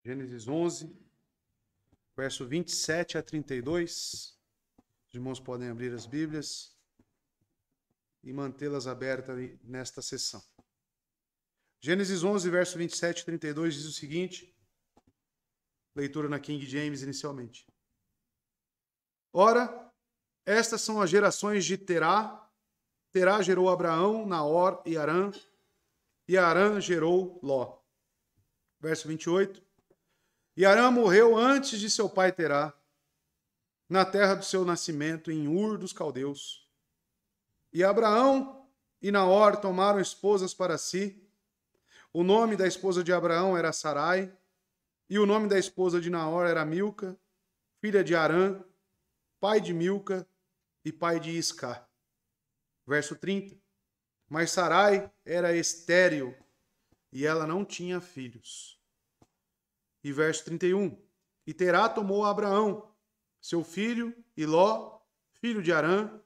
Gênesis 11, verso 27 a 32. Os irmãos podem abrir as Bíblias e mantê-las abertas nesta sessão. Gênesis 11, verso 27 a 32 diz o seguinte, leitura na King James inicialmente. Ora, estas são as gerações de Terá. Terá gerou Abraão, Naor e Harã, e Harã gerou Ló. Verso 28. E Harã morreu antes de seu pai Terá, na terra do seu nascimento, em Ur dos Caldeus. E Abraão e Naor tomaram esposas para si. O nome da esposa de Abraão era Sarai, e o nome da esposa de Naor era Milca, filha de Harã, pai de Milca e pai de Isca. Verso 30. Mas Sarai era estéril e ela não tinha filhos. E verso 31. E Terá tomou Abraão, seu filho, e Ló, filho de Harã,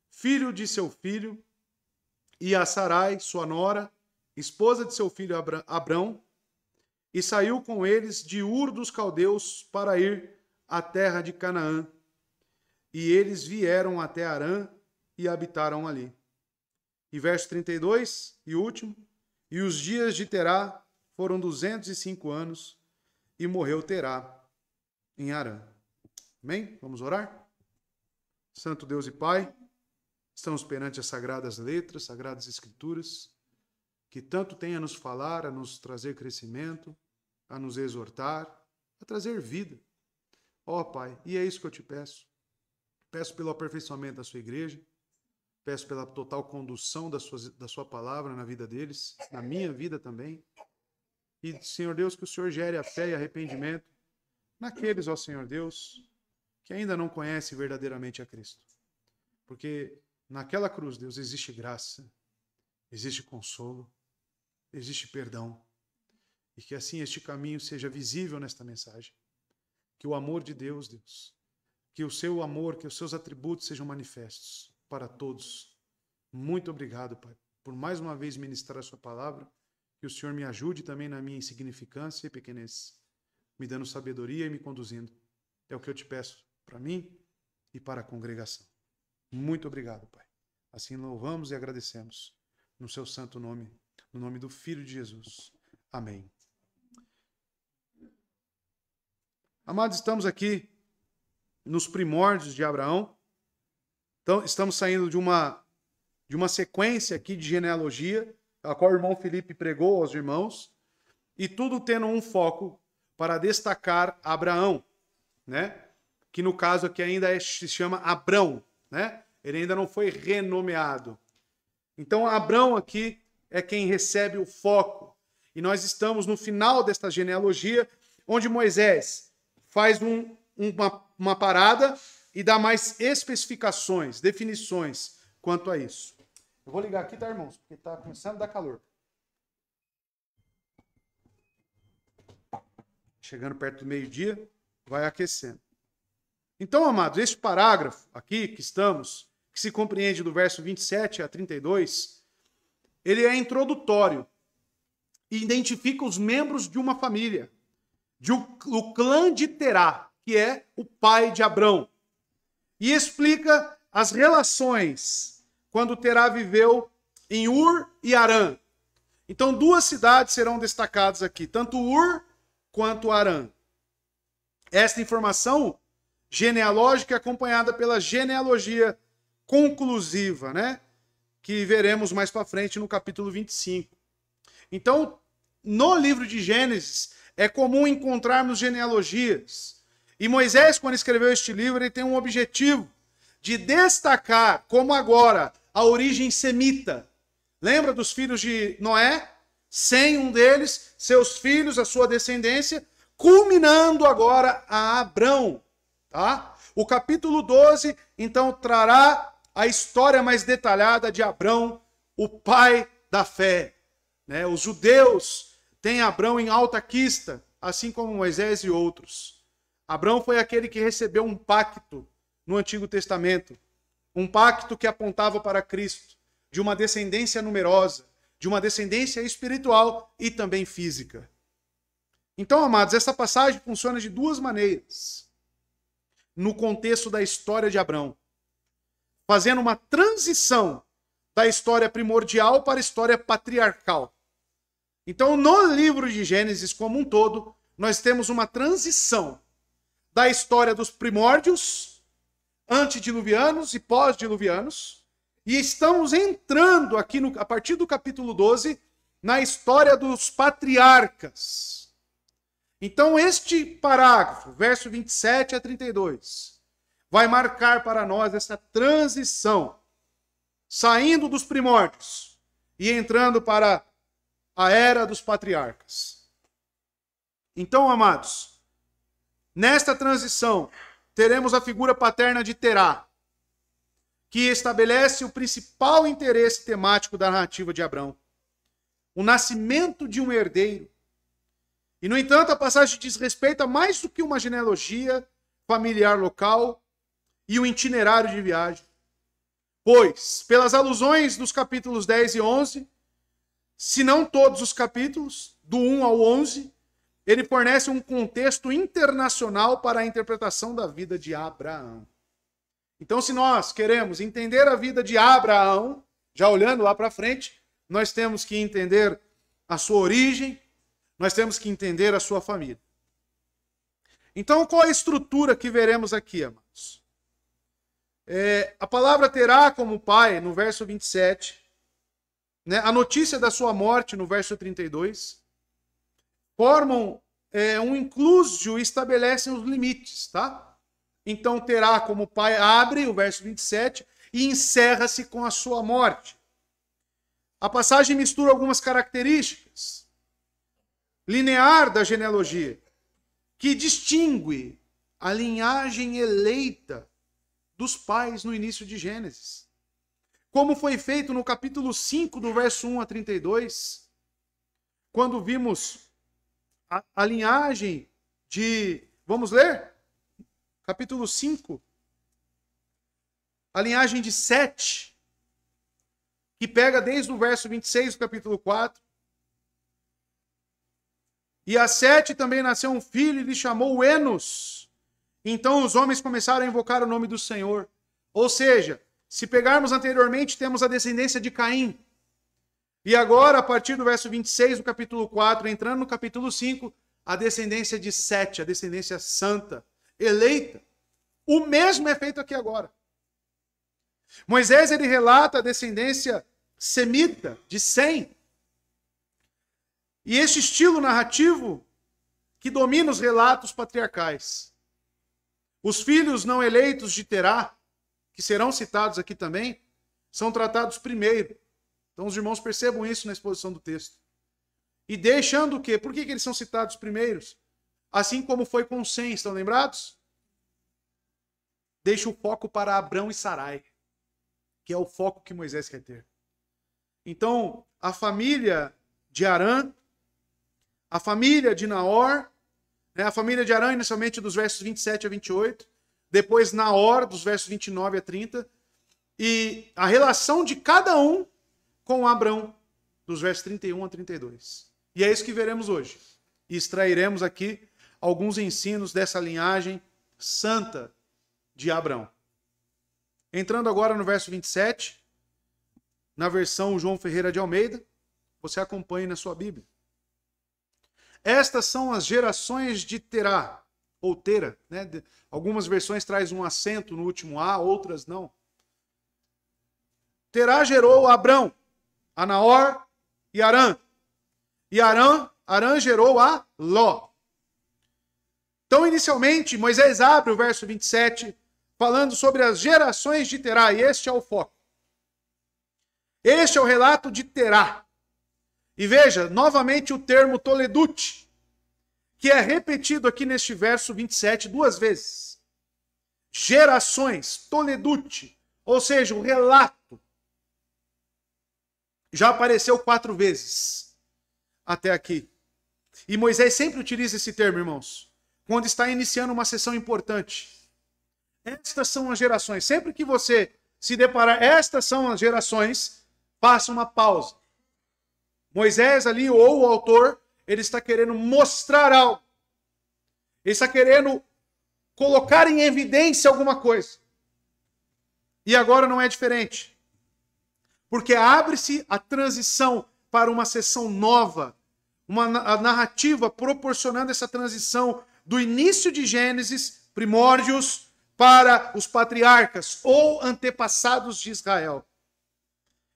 filho de seu filho, e a Sarai, sua nora, esposa de seu filho Abrão, e saiu com eles de Ur dos Caldeus para ir à terra de Canaã. E eles vieram até Harã e habitaram ali. E verso 32, e último. E os dias de Terá foram 205 anos, e morreu Terá em Harã. Amém? Vamos orar? Santo Deus e Pai, estamos perante as sagradas letras, sagradas escrituras, que tanto tem a nos falar, a nos trazer crescimento, a nos exortar, a trazer vida. Ó Pai, e é isso que eu te peço. Peço pelo aperfeiçoamento da sua igreja, peço pela total condução da sua palavra na vida deles, na minha vida também. E, Senhor Deus, que o Senhor gere a fé e arrependimento naqueles, ó Senhor Deus, que ainda não conhecem verdadeiramente a Cristo. Porque naquela cruz, Deus, existe graça, existe consolo, existe perdão. E que assim este caminho seja visível nesta mensagem. Que o amor de Deus, Deus, que o seu amor, que os seus atributos sejam manifestos para todos. Muito obrigado, Pai, por mais uma vez ministrar a sua palavra. Que o Senhor me ajude também na minha insignificância e pequenez, me dando sabedoria e me conduzindo. É o que eu te peço para mim e para a congregação. Muito obrigado, Pai. Assim louvamos e agradecemos no seu santo nome, no nome do Filho de Jesus. Amém. Amados, estamos aqui nos primórdios de Abraão. Então, estamos saindo de uma sequência aqui de genealogia, a qual o irmão Felipe pregou aos irmãos, e tudo tendo um foco para destacar Abraão, né? Que no caso aqui ainda se chama Abrão, né? Ele ainda não foi renomeado. Então, Abrão aqui é quem recebe o foco. E nós estamos no final desta genealogia, onde Moisés faz uma parada e dá mais especificações, definições quanto a isso. Eu vou ligar aqui, tá, irmãos? Porque tá começando a dar calor. Chegando perto do meio-dia, vai aquecendo. Então, amados, este parágrafo aqui que estamos, que se compreende do verso 27 a 32, ele é introdutório e identifica os membros de uma família, o clã de Terá, que é o pai de Abrão, e explica as relações quando Terá viveu em Ur e Harã. Então, duas cidades serão destacadas aqui, tanto Ur quanto Harã. Esta informação genealógica é acompanhada pela genealogia conclusiva, né? Que veremos mais para frente no capítulo 25. Então, no livro de Gênesis, é comum encontrarmos genealogias. E Moisés, quando escreveu este livro, ele tem um objetivo de destacar, como agora, a origem semita. Lembra dos filhos de Noé? Sem um deles, seus filhos, a sua descendência, culminando agora a Abrão. Tá? O capítulo 12, então, trará a história mais detalhada de Abrão, o pai da fé. Né? Os judeus têm Abrão em alta quista, assim como Moisés e outros. Abrão foi aquele que recebeu um pacto no Antigo Testamento, um pacto que apontava para Cristo, de uma descendência numerosa, de uma descendência espiritual e também física. Então, amados, essa passagem funciona de duas maneiras no contexto da história de Abrão, fazendo uma transição da história primordial para a história patriarcal. Então, no livro de Gênesis como um todo, nós temos uma transição da história dos primórdios, antediluvianos e pós-diluvianos, e estamos entrando aqui, a partir do capítulo 12, na história dos patriarcas. Então, este parágrafo, verso 27 a 32, vai marcar para nós essa transição, saindo dos primórdios e entrando para a era dos patriarcas. Então, amados, nesta transição, teremos a figura paterna de Terá, que estabelece o principal interesse temático da narrativa de Abrão, o nascimento de um herdeiro. E, no entanto, a passagem diz respeito a mais do que uma genealogia familiar local e um itinerário de viagem. Pois, pelas alusões dos capítulos 10 e 11, se não todos os capítulos, do 1 ao 11, ele fornece um contexto internacional para a interpretação da vida de Abraão. Então, se nós queremos entender a vida de Abraão, já olhando lá para frente, nós temos que entender a sua origem, nós temos que entender a sua família. Então, qual a estrutura que veremos aqui, amados? A palavra Terá como pai, no verso 27, né, a notícia da sua morte, no verso 32, formam um inclusio e estabelecem os limites, tá? Então, Terá como pai abre o verso 27 e encerra-se com a sua morte. A passagem mistura algumas características linear da genealogia, que distingue a linhagem eleita dos pais no início de Gênesis. Como foi feito no capítulo 5, do verso 1 a 32, quando vimos a linhagem de... Vamos ler? Capítulo 5. A linhagem de Sete, que pega desde o verso 26 do capítulo 4. E a Sete também nasceu um filho e lhe chamou Enos. Então os homens começaram a invocar o nome do Senhor. Ou seja, se pegarmos anteriormente, temos a descendência de Caim. E agora, a partir do verso 26 do capítulo 4, entrando no capítulo 5, a descendência de Sete, a descendência santa, eleita. O mesmo é feito aqui agora. Moisés, ele relata a descendência semita, de Sem. E este estilo narrativo que domina os relatos patriarcais. Os filhos não eleitos de Terá, que serão citados aqui também, são tratados primeiro. Então os irmãos percebam isso na exposição do texto. E deixando o quê? Por que eles são citados primeiros? Assim como foi com Sem, estão lembrados? Deixa o foco para Abrão e Sarai, que é o foco que Moisés quer ter. Então, a família de Arã, a família de Naor, né, a família de Arã inicialmente dos versos 27 a 28, depois Naor, dos versos 29 a 30, e a relação de cada um com Abrão, dos versos 31 a 32. E é isso que veremos hoje. E extrairemos aqui alguns ensinos dessa linhagem santa de Abrão. Entrando agora no verso 27, na versão João Ferreira de Almeida, você acompanhe na sua Bíblia. Estas são as gerações de Terá, ou Tera, né? Algumas versões trazem um acento no último A, outras não. Terá gerou Abrão, a Naor e Arã. E Arã gerou a Ló. Então, inicialmente, Moisés abre o verso 27, falando sobre as gerações de Terá, e este é o foco. Este é o relato de Terá. E veja, novamente, o termo Toledute, que é repetido aqui neste verso 27 duas vezes. Gerações, Toledute, ou seja, o relato, já apareceu 4 vezes até aqui. E Moisés sempre utiliza esse termo, irmãos, quando está iniciando uma sessão importante. Estas são as gerações. Sempre que você se deparar, estas são as gerações, faça uma pausa. Moisés ali, ou o autor, ele está querendo mostrar algo. Ele está querendo colocar em evidência alguma coisa. E agora não é diferente. Porque abre-se a transição para uma sessão nova, a narrativa proporcionando essa transição do início de Gênesis, primórdios, para os patriarcas ou antepassados de Israel.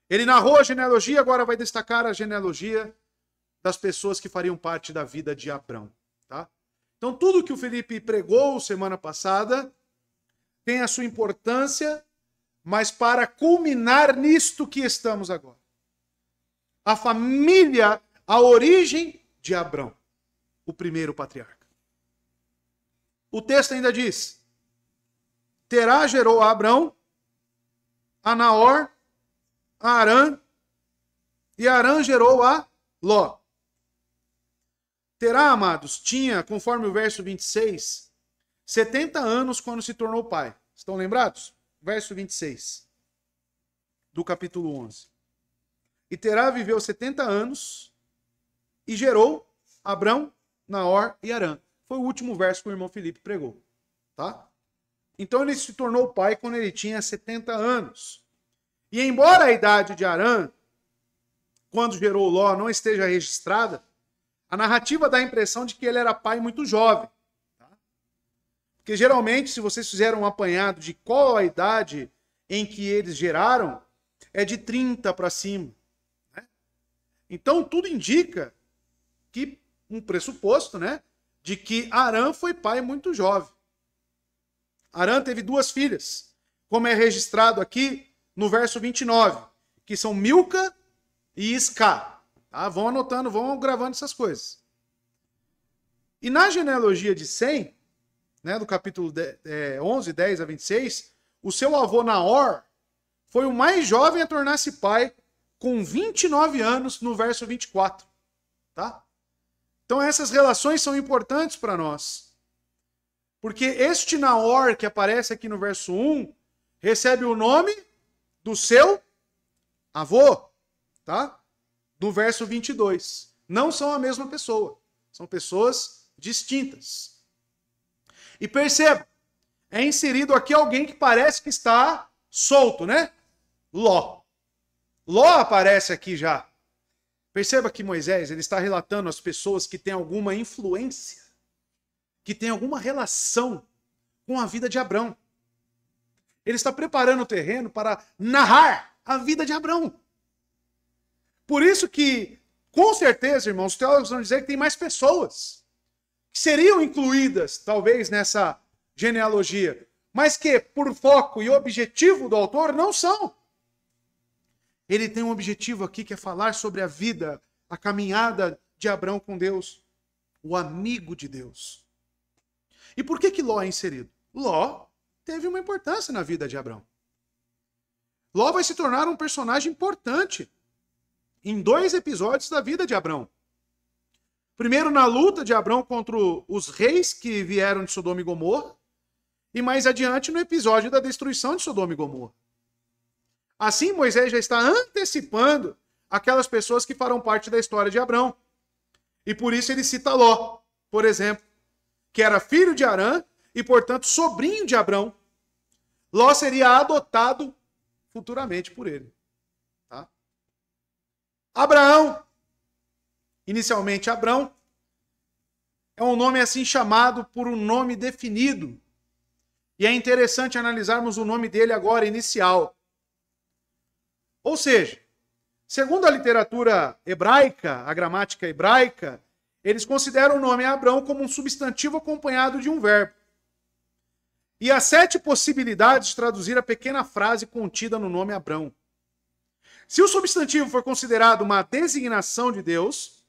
Ele narrou a genealogia, agora vai destacar a genealogia das pessoas que fariam parte da vida de Abrão. Tá? Então, tudo que o Felipe pregou semana passada tem a sua importância, mas para culminar nisto que estamos agora. A família, a origem de Abrão, o primeiro patriarca. O texto ainda diz: Terá gerou a Abrão, a Naor, a Arã, e Arã gerou a Ló. Terá, amados, tinha, conforme o verso 26, 70 anos quando se tornou pai. Estão lembrados? Verso 26, do capítulo 11. E Terá viveu 70 anos e gerou Abrão, Naor e Arã. Foi o último verso que o irmão Felipe pregou. Tá? Então ele se tornou pai quando ele tinha 70 anos. E embora a idade de Arã, quando gerou Ló, não esteja registrada, a narrativa dá a impressão de que ele era pai muito jovem. Tá? Porque geralmente, se vocês fizeram um apanhado de qual a idade em que eles geraram, é de 30 para cima. Né? Então tudo indica que um pressuposto, né, de que Arã foi pai muito jovem. Arã teve 2 filhas, como é registrado aqui no verso 29, que são Milca e Isca. Tá? Vão anotando, vão gravando essas coisas. E na genealogia de Sem, né, do capítulo 11, 10 a 26, o seu avô Naor foi o mais jovem a tornar-se pai com 29 anos no verso 24. Tá? Então essas relações são importantes para nós. Porque este Naor que aparece aqui no verso 1 recebe o nome do seu avô, tá? Do verso 22. Não são a mesma pessoa. São pessoas distintas. E perceba, é inserido aqui alguém que parece que está solto, né? Ló. Ló aparece aqui já. Perceba que Moisés ele está relatando as pessoas que têm alguma influência, que têm alguma relação com a vida de Abrão. Ele está preparando o terreno para narrar a vida de Abrão. Por isso que, com certeza, irmãos, os teólogos vão dizer que tem mais pessoas que seriam incluídas, talvez, nessa genealogia, mas que, por foco e objetivo do autor, não são. Ele tem um objetivo aqui que é falar sobre a vida, a caminhada de Abrão com Deus, o amigo de Deus. E por que Ló é inserido? Ló teve uma importância na vida de Abrão. Ló vai se tornar um personagem importante em 2 episódios da vida de Abrão. Primeiro, na luta de Abrão contra os reis que vieram de Sodoma e Gomorra, e mais adiante no episódio da destruição de Sodoma e Gomorra. Assim, Moisés já está antecipando aquelas pessoas que farão parte da história de Abrão. E por isso ele cita Ló, por exemplo, que era filho de Arã e, portanto, sobrinho de Abrão. Ló seria adotado futuramente por ele. Tá? Abraão, inicialmente Abrão, é um nome assim chamado por um nome definido. E é interessante analisarmos o nome dele agora, inicial. Ou seja, segundo a literatura hebraica, a gramática hebraica, eles consideram o nome Abrão como um substantivo acompanhado de um verbo. E há 7 possibilidades de traduzir a pequena frase contida no nome Abrão. Se o substantivo for considerado uma designação de Deus,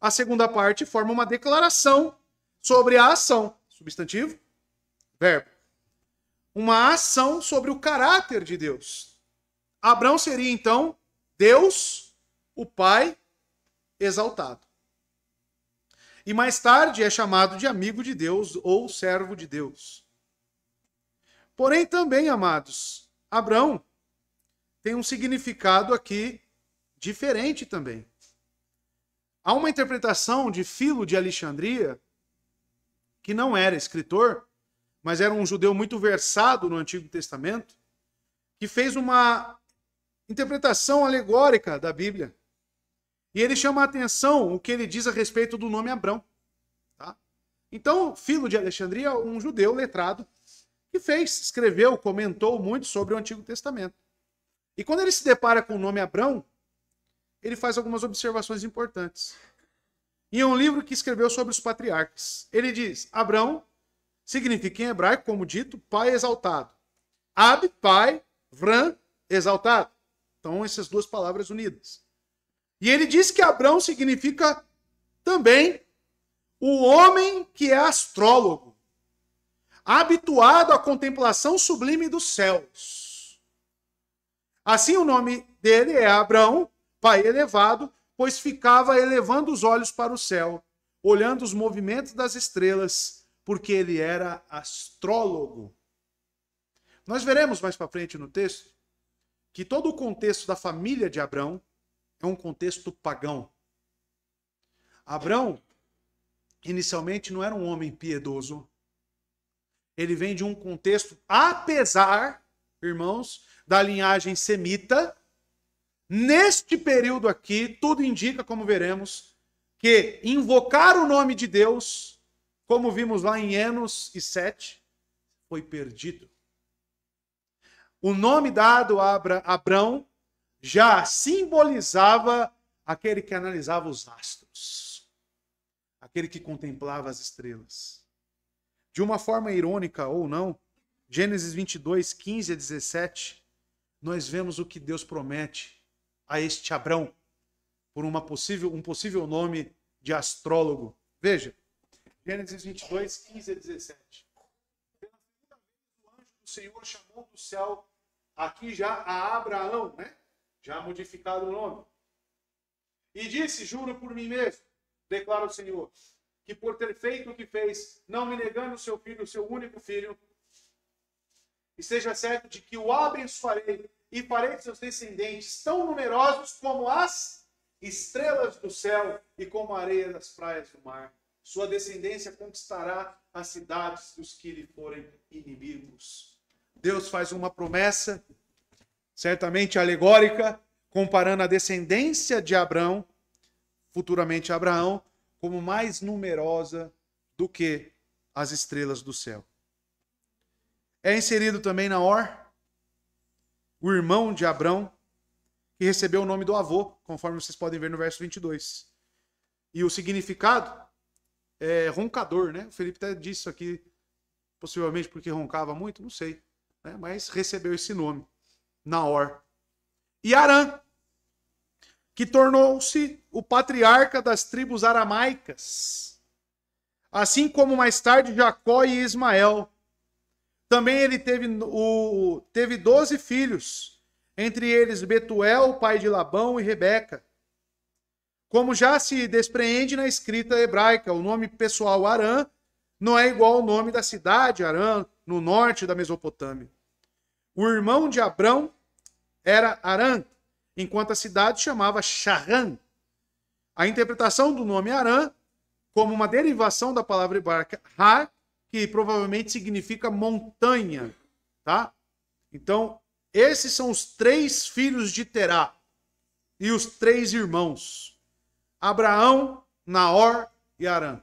a segunda parte forma uma declaração sobre a ação. Substantivo, verbo. Uma ação sobre o caráter de Deus. Abrão seria, então, Deus, o Pai exaltado. E mais tarde é chamado de amigo de Deus ou servo de Deus. Porém, também, amados, Abrão tem um significado aqui diferente também. Há uma interpretação de Filo de Alexandria, que não era escritor, mas era um judeu muito versado no Antigo Testamento, que fez uma interpretação alegórica da Bíblia. E ele chama a atenção o que ele diz a respeito do nome Abrão. Tá? Então, Filo de Alexandria, um judeu letrado, que escreveu, comentou muito sobre o Antigo Testamento. E quando ele se depara com o nome Abrão, ele faz algumas observações importantes. Em um livro que escreveu sobre os patriarcas, ele diz: Abrão significa em hebraico, como dito, pai exaltado. Ab, pai, Vran, exaltado. Então, essas duas palavras unidas. E ele diz que Abrão significa também o homem que é astrólogo, habituado à contemplação sublime dos céus. Assim, o nome dele é Abrão, pai elevado, pois ficava elevando os olhos para o céu, olhando os movimentos das estrelas, porque ele era astrólogo. Nós veremos mais para frente no texto que todo o contexto da família de Abrão é um contexto pagão. Abrão, inicialmente, não era um homem piedoso. Ele vem de um contexto, apesar, irmãos, da linhagem semita. Neste período aqui, tudo indica, como veremos, que invocar o nome de Deus, como vimos lá em Enos e Sete, foi perdido. O nome dado a Abrão já simbolizava aquele que analisava os astros, aquele que contemplava as estrelas. De uma forma irônica ou não, Gênesis 22, 15 a 17, nós vemos o que Deus promete a este Abrão por um possível nome de astrólogo. Veja, Gênesis 22, 15 a 17. Pela segunda vez o anjo do Senhor chamou do céu, aqui já a Abraão, né? Já modificado o nome. E disse: juro por mim mesmo, declara o Senhor, que por ter feito o que fez, não me negando o seu filho, o seu único filho, esteja certo de que o abençoarei e farei seus descendentes tão numerosos como as estrelas do céu e como a areia das praias do mar. Sua descendência conquistará as cidades dos que lhe forem inimigos. Deus faz uma promessa, certamente alegórica, comparando a descendência de Abrão, futuramente Abraão, como mais numerosa do que as estrelas do céu. É inserido também Naor, o irmão de Abrão, que recebeu o nome do avô, conforme vocês podem ver no verso 22. E o significado é roncador, né? O Felipe até disse isso aqui, possivelmente porque roncava muito, não sei, né? Mas recebeu esse nome, Naor. E Arã, que tornou-se o patriarca das tribos aramaicas, assim como mais tarde Jacó e Ismael. Também ele teve 12 filhos, entre eles Betuel, pai de Labão, e Rebeca. Como já se despreende na escrita hebraica, o nome pessoal Arã não é igual ao nome da cidade Arã, no norte da Mesopotâmia. O irmão de Abrão era Arã, enquanto a cidade chamava Charran. A interpretação do nome Arã, como uma derivação da palavra hebraica Har, que provavelmente significa montanha, tá? Então, esses são os 3 filhos de Terá e os 3 irmãos: Abraão, Naor e Arã.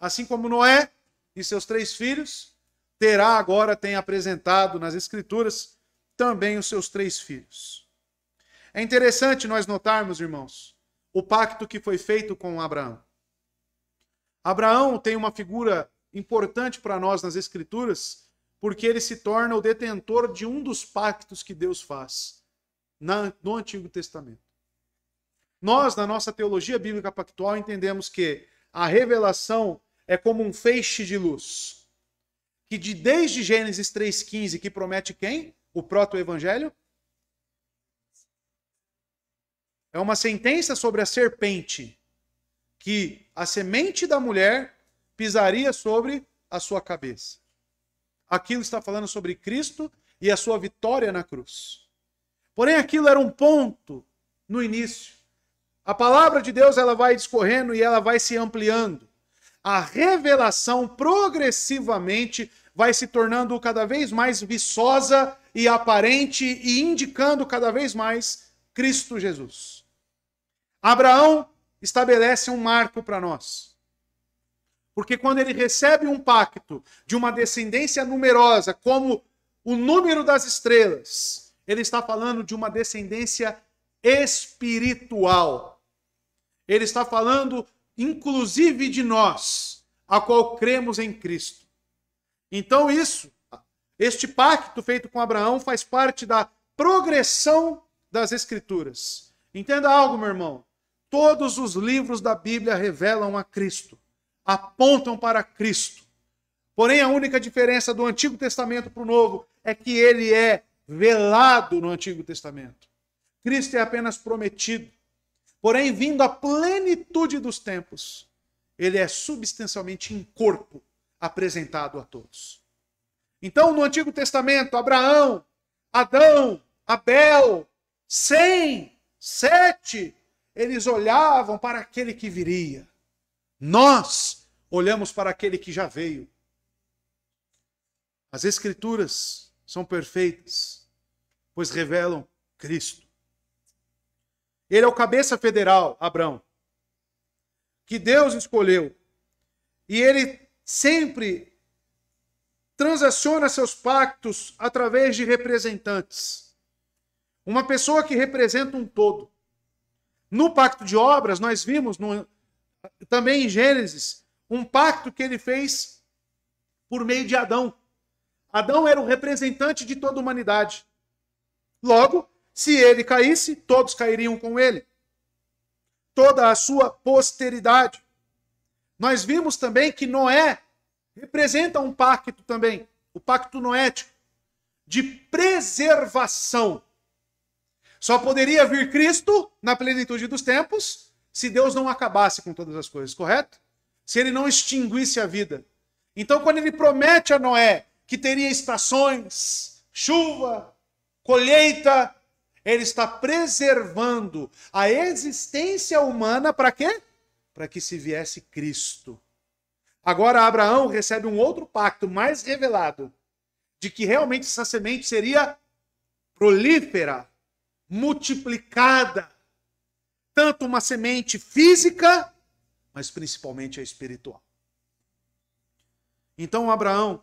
Assim como Noé e seus 3 filhos, Terá agora tem apresentado nas Escrituras também os seus 3 filhos. É interessante nós notarmos, irmãos, o pacto que foi feito com Abraão. Abraão tem uma figura importante para nós nas Escrituras, porque ele se torna o detentor de um dos pactos que Deus faz no Antigo Testamento. Nós, na nossa teologia bíblica pactual, entendemos que a revelação é como um feixe de luz, que desde Gênesis 3,15, que promete quem? O proto-evangelho? É uma sentença sobre a serpente, que a semente da mulher pisaria sobre a sua cabeça. Aquilo está falando sobre Cristo e a sua vitória na cruz. Porém, aquilo era um ponto no início. A palavra de Deus ela vai discorrendo e ela vai se ampliando. A revelação progressivamente vai se tornando cada vez mais viçosa e aparente e indicando cada vez mais Cristo Jesus. Abraão estabelece um marco para nós. Porque quando ele recebe um pacto de uma descendência numerosa, como o número das estrelas, ele está falando de uma descendência espiritual. Ele está falando, inclusive, de nós, a qual cremos em Cristo. Então este pacto feito com Abraão faz parte da progressão das Escrituras. Entenda algo, meu irmão. Todos os livros da Bíblia revelam a Cristo, apontam para Cristo. Porém, a única diferença do Antigo Testamento para o Novo é que ele é velado no Antigo Testamento. Cristo é apenas prometido. Porém, vindo à plenitude dos tempos, ele é substancialmente em corpo apresentado a todos. Então, no Antigo Testamento, Abraão, Adão, Abel, Sem, Sete, eles olhavam para aquele que viria. Nós olhamos para aquele que já veio. As Escrituras são perfeitas, pois revelam Cristo. Ele é o cabeça federal, Abraão, que Deus escolheu. E ele sempre transaciona seus pactos através de representantes. Uma pessoa que representa um todo. No pacto de obras, nós vimos também em Gênesis um pacto que ele fez por meio de Adão. Adão era o representante de toda a humanidade. Logo, se ele caísse, todos cairiam com ele. Toda a sua posteridade. Nós vimos também que Noé representa um pacto também, o pacto noético, de preservação. Só poderia vir Cristo na plenitude dos tempos se Deus não acabasse com todas as coisas, correto? Se ele não extinguisse a vida. Então, quando ele promete a Noé que teria estações, chuva, colheita, ele está preservando a existência humana para quê? Para que se viesse Cristo. Agora Abraão recebe um outro pacto mais revelado, de que realmente essa semente seria prolífera, multiplicada. Tanto uma semente física, mas principalmente a espiritual. Então Abraão,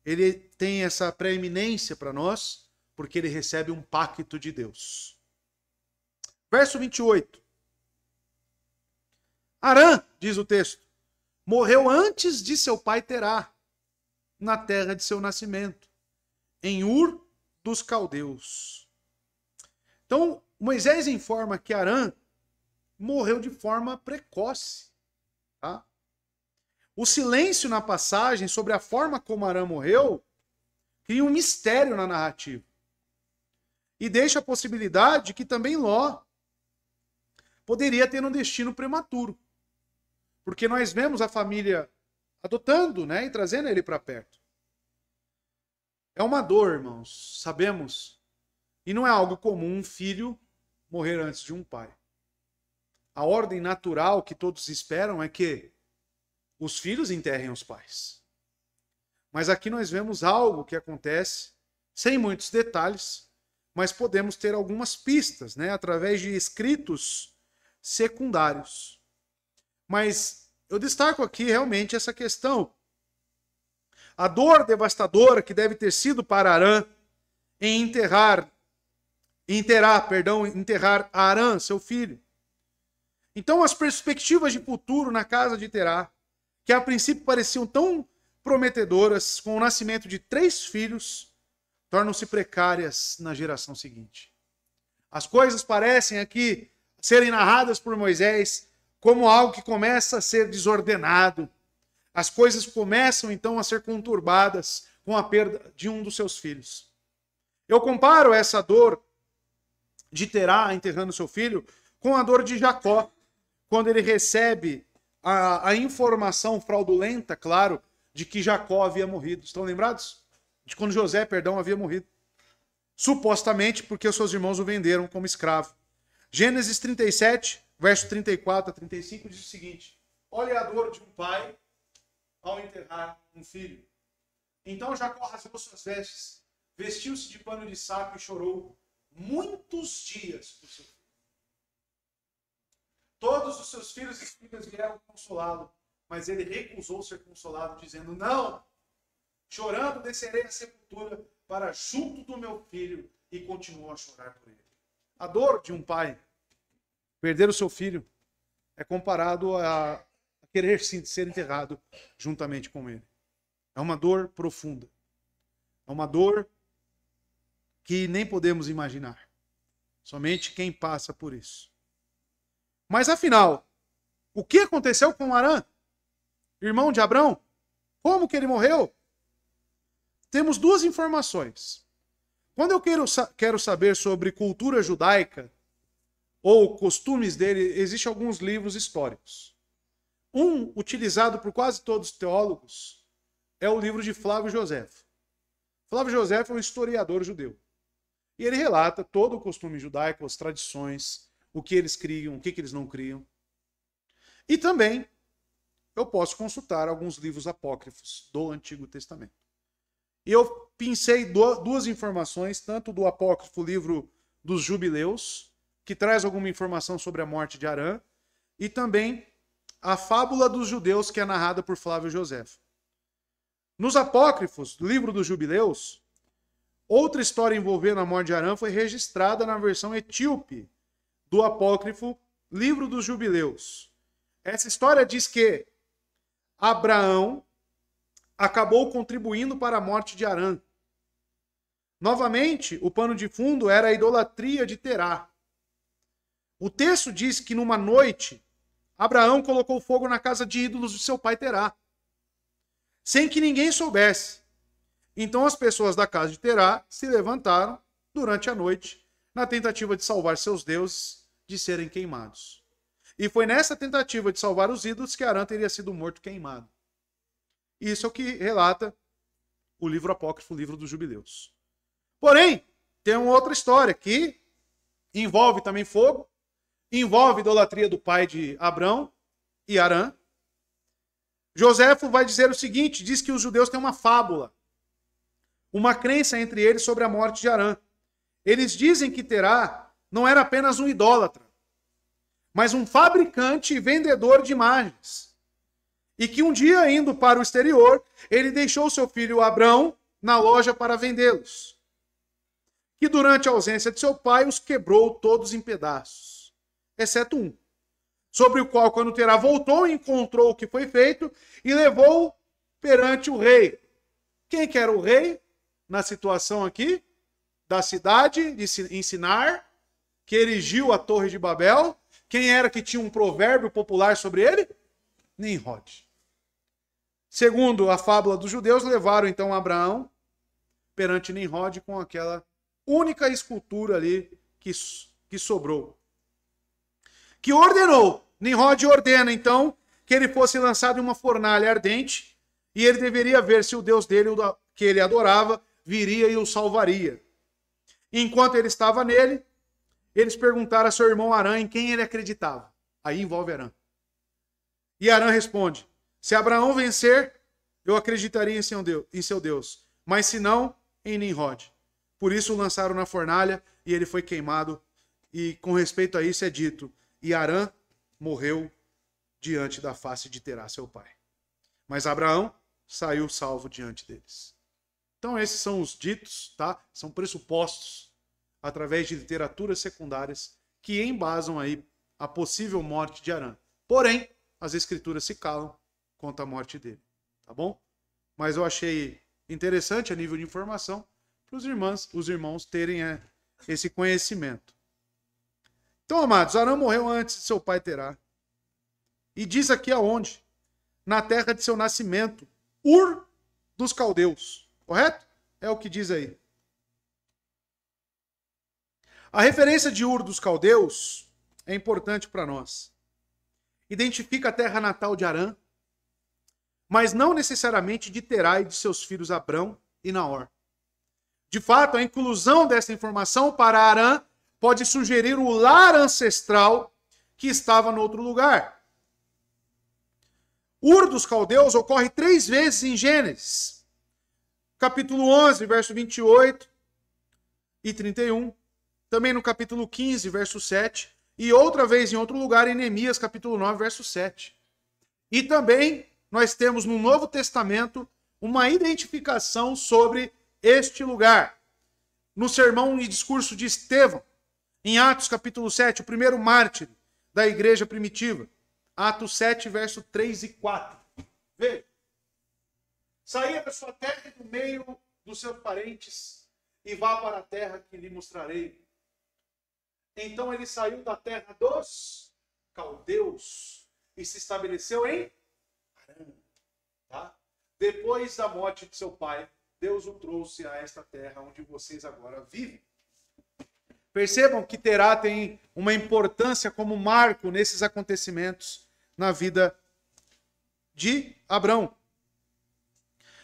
ele tem essa preeminência para nós, porque ele recebe um pacto de Deus. Verso 28. Arã, diz o texto, morreu antes de seu pai Terá, na terra de seu nascimento, em Ur dos Caldeus. Então, Moisés informa que Arã morreu de forma precoce. Tá? O silêncio na passagem sobre a forma como Arã morreu cria um mistério na narrativa. E deixa a possibilidade de que também Ló poderia ter um destino prematuro. Porque nós vemos a família adotando, né, e trazendo ele para perto. É uma dor, irmãos, sabemos. E não é algo comum um filho morrer antes de um pai. A ordem natural que todos esperam é que os filhos enterrem os pais. Mas aqui nós vemos algo que acontece, sem muitos detalhes, mas podemos ter algumas pistas, né, através de escritos secundários. Mas eu destaco aqui realmente essa questão. A dor devastadora que deve ter sido para Arã em enterrar Arã, seu filho. Então as perspectivas de futuro na casa de Terá, que a princípio pareciam tão prometedoras, com o nascimento de 3 filhos, tornam-se precárias na geração seguinte. As coisas parecem aqui serem narradas por Moisés como algo que começa a ser desordenado. As coisas começam então a ser conturbadas com a perda de um dos seus filhos. Eu comparo essa dor de Terá enterrando seu filho com a dor de Jacó, quando ele recebe a informação fraudulenta, claro, de que Jacó havia morrido. Estão lembrados? De quando José, havia morrido. Supostamente porque os seus irmãos o venderam como escravo. Gênesis 37, verso 34 a 35, diz o seguinte: olha a dor de um pai ao enterrar um filho. Então Jacó rasgou suas vestes, vestiu-se de pano de saco e chorou muitos dias por seu filho. Todos os seus filhos e filhas vieram consolá-lo, mas ele recusou ser consolado, dizendo: não, chorando descerei à sepultura para junto do meu filho, e continuou a chorar por ele. A dor de um pai perder o seu filho é comparado a querer sim ser enterrado juntamente com ele. É uma dor profunda. É uma dor que nem podemos imaginar. Somente quem passa por isso. Mas afinal, o que aconteceu com Arã, irmão de Abrão? Como que ele morreu? Temos duas informações. Quando eu quero saber sobre cultura judaica ou costumes dele, existem alguns livros históricos. Um, utilizado por quase todos os teólogos, é o livro de Flávio Josefo. Flávio Josefo é um historiador judeu. E ele relata todo o costume judaico, as tradições, o que eles criam, o que eles não criam. E também eu posso consultar alguns livros apócrifos do Antigo Testamento. E eu pincei duas informações, tanto do apócrifo livro dos Jubileus, que traz alguma informação sobre a morte de Arã, e também a fábula dos judeus, que é narrada por Flávio Josefo. Nos apócrifos do livro dos Jubileus, outra história envolvendo a morte de Arã foi registrada na versão etíope do apócrifo livro dos Jubileus. Essa história diz que Abraão acabou contribuindo para a morte de Arã. Novamente, o pano de fundo era a idolatria de Terá. O texto diz que numa noite, Abraão colocou fogo na casa de ídolos de seu pai Terá, sem que ninguém soubesse. Então as pessoas da casa de Terá se levantaram durante a noite, na tentativa de salvar seus deuses de serem queimados. E foi nessa tentativa de salvar os ídolos que Arã teria sido morto queimado. Isso é o que relata o livro apócrifo, o livro dos Jubileus. Porém, tem uma outra história que envolve também fogo, envolve a idolatria do pai de Abrão e Arã. Joséfo vai dizer o seguinte, diz que os judeus têm uma fábula, uma crença entre eles sobre a morte de Arã. Eles dizem que Terá não era apenas um idólatra, mas um fabricante e vendedor de imagens. E que um dia, indo para o exterior, ele deixou seu filho Abrão na loja para vendê-los. Que durante a ausência de seu pai, os quebrou todos em pedaços, exceto um, sobre o qual, quando Terá voltou, encontrou o que foi feito e levou perante o rei. Quem que era o rei na situação aqui? Da cidade de Sinar, que erigiu a Torre de Babel. Quem era que tinha um provérbio popular sobre ele? Nimrod. Segundo a fábula dos judeus, levaram então Abraão perante Nimrod com aquela única escultura ali que sobrou. Que ordenou, Nimrod ordena então que ele fosse lançado em uma fornalha ardente e ele deveria ver se o Deus dele, que ele adorava, viria e o salvaria. Enquanto ele estava nele, eles perguntaram a seu irmão Arã em quem ele acreditava. Aí envolve Arã. E Arã responde: se Abraão vencer, eu acreditaria em seu Deus, mas se não, em Nimrod. Por isso o lançaram na fornalha e ele foi queimado. E com respeito a isso é dito: e Arã morreu diante da face de Terá, seu pai. Mas Abraão saiu salvo diante deles. Então esses são os ditos, tá? São pressupostos através de literaturas secundárias que embasam aí a possível morte de Arã. Porém, as escrituras se calam quanto à morte dele, tá bom? Mas eu achei interessante a nível de informação para os irmãos terem esse conhecimento. Então, amados, Arã morreu antes de seu pai Terá. E diz aqui aonde? Na terra de seu nascimento, Ur dos Caldeus. Correto? É o que diz aí. A referência de Ur dos Caldeus é importante para nós. Identifica a terra natal de Arã, mas não necessariamente de Terá e de seus filhos Abrão e Naor. De fato, a inclusão dessa informação para Arã pode sugerir o lar ancestral que estava no outro lugar. Ur dos Caldeus ocorre 3 vezes em Gênesis. Capítulo 11, verso 28 e 31. Também no capítulo 15, verso 7. E outra vez em outro lugar em Neemias, capítulo 9, verso 7. E também nós temos no Novo Testamento uma identificação sobre este lugar. No sermão e discurso de Estevão, em Atos capítulo 7, o primeiro mártir da igreja primitiva. Atos 7, verso 3 e 4. Veja. Saia da sua terra e do meio dos seus parentes e vá para a terra que lhe mostrarei. Então ele saiu da terra dos caldeus e se estabeleceu em Harã. Tá? Depois da morte de seu pai, Deus o trouxe a esta terra onde vocês agora vivem. Percebam que Terá tem uma importância como marco nesses acontecimentos na vida de Abrão.